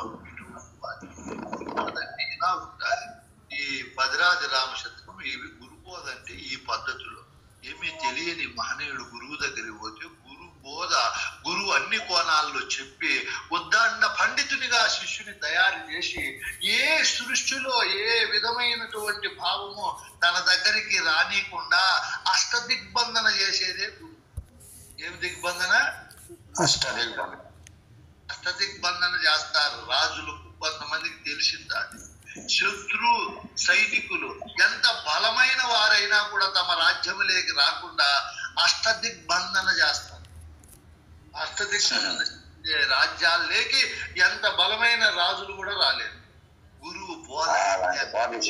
ఇలా ఉండాలి. ఈ పదిరాజ రామశతకం ఇవి గురుబోధ అంటే ఈ పద్ధతిలో. ఏమీ తెలియని మహనీయుడు గురువు దగ్గరికి పోతే గురు బోధ, గురువు అన్ని కోణాల్లో చెప్పి ఉద్దండ పండితునిగా శిష్యుని తయారు చేసి ఏ సృష్టిలో ఏ విధమైనటువంటి భావము తన దగ్గరికి రానికుండా అష్టదిగ్బంధన చేసేదే గురువు. ఏమి దిగ్బంధన? అష్టదిగ్బంధన చేస్తారు. రాజులకు కొంతమందికి తెలిసిందా? శత్రు సైనికులు ఎంత బలమైన వారైనా కూడా తమ రాజ్యములోకి రాకుండా అష్టదిగ్బంధన చేస్తారు. అష్టదిగ్బంధన రాజ్యాల్లోకి ఎంత బలమైన రాజులు కూడా రాలేదు. గురువు బోధ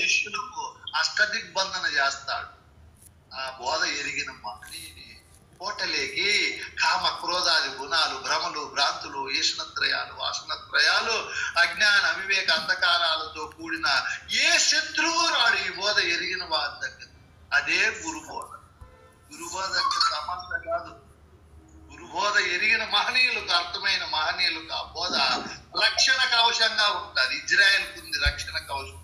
శిష్యులకు అష్టదిగ్బంధన చేస్తాడు. ఆ బోధ ఎరిగిన మహనీయుని కోటలేకి కామ క్రోధాది గుణాలు, భ్రమలు, భ్రాంతులు, ఈషణత్రయాలు, వాసనత్రయాలు, అజ్ఞాన అవివేక అంధకారాలతో కూడిన ఏ శత్రువు రాడు ఈ బోధ ఎరిగిన వారి దగ్గర. అదే గురుబోధ. గురుబోధ అంటే సమస్య కాదు. గురుబోధ ఎరిగిన మహనీయులకు, అర్థమైన మహనీయులకు ఆ బోధ రక్షణ కవచంగా ఉంటుంది. ఇజ్రాయెల్కు ఉంది రక్షణ కవచం,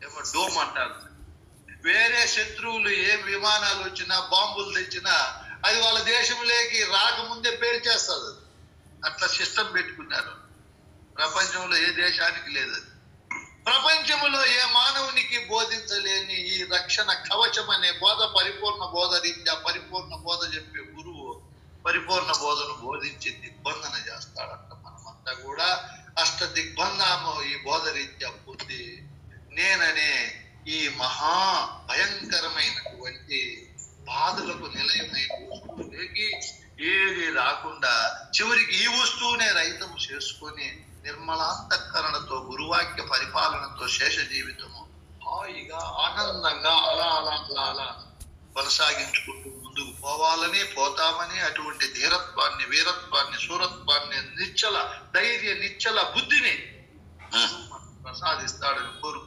ఏమో డోమ్ అంటారు. వేరే శత్రువులు ఏ విమానాలు వచ్చినా, బాంబులు తెచ్చినా అది వాళ్ళ దేశంలోకి రాకముందే పేల్చేస్తుంది. అట్లా సిస్టమ్ పెట్టుకున్నారు. ప్రపంచంలో ఏ దేశానికి లేదు. ప్రపంచంలో ఏ మానవునికి బోధించలేని ఈ రక్షణ కవచం అనే బోధ పరిపూర్ణ బోధ రీత్యా పరిపూర్ణ బోధ చెప్పే గురువు పరిపూర్ణ బోధను బోధించి దిగ్బంధన చేస్తాడంట. మనమంతా కూడా అష్ట దిగ్బంధము ఈ బోధ రీత్యా పొంది నేననే ఈ మహా భయంకరమైనటువంటి బాధలకు నిలయమైన వస్తువులోకి ఏది రాకుండా చివరికి ఈ వస్తువునే రైతము చేసుకొని నిర్మలాంతఃకరణతో గురువాక్య పరిపాలనతో శేష జీవితము హాయిగా ఆనందంగా అలా అలా అలా అలా కొనసాగించుకుంటూ ముందుకు పోవాలని, పోతామని అటువంటి ధీరత్వాన్ని, వీరత్వాన్ని, శూరత్వాన్ని, నిశ్చల ధైర్య, నిశ్చల బుద్ధిని ప్రసాదిస్తాడని కోరు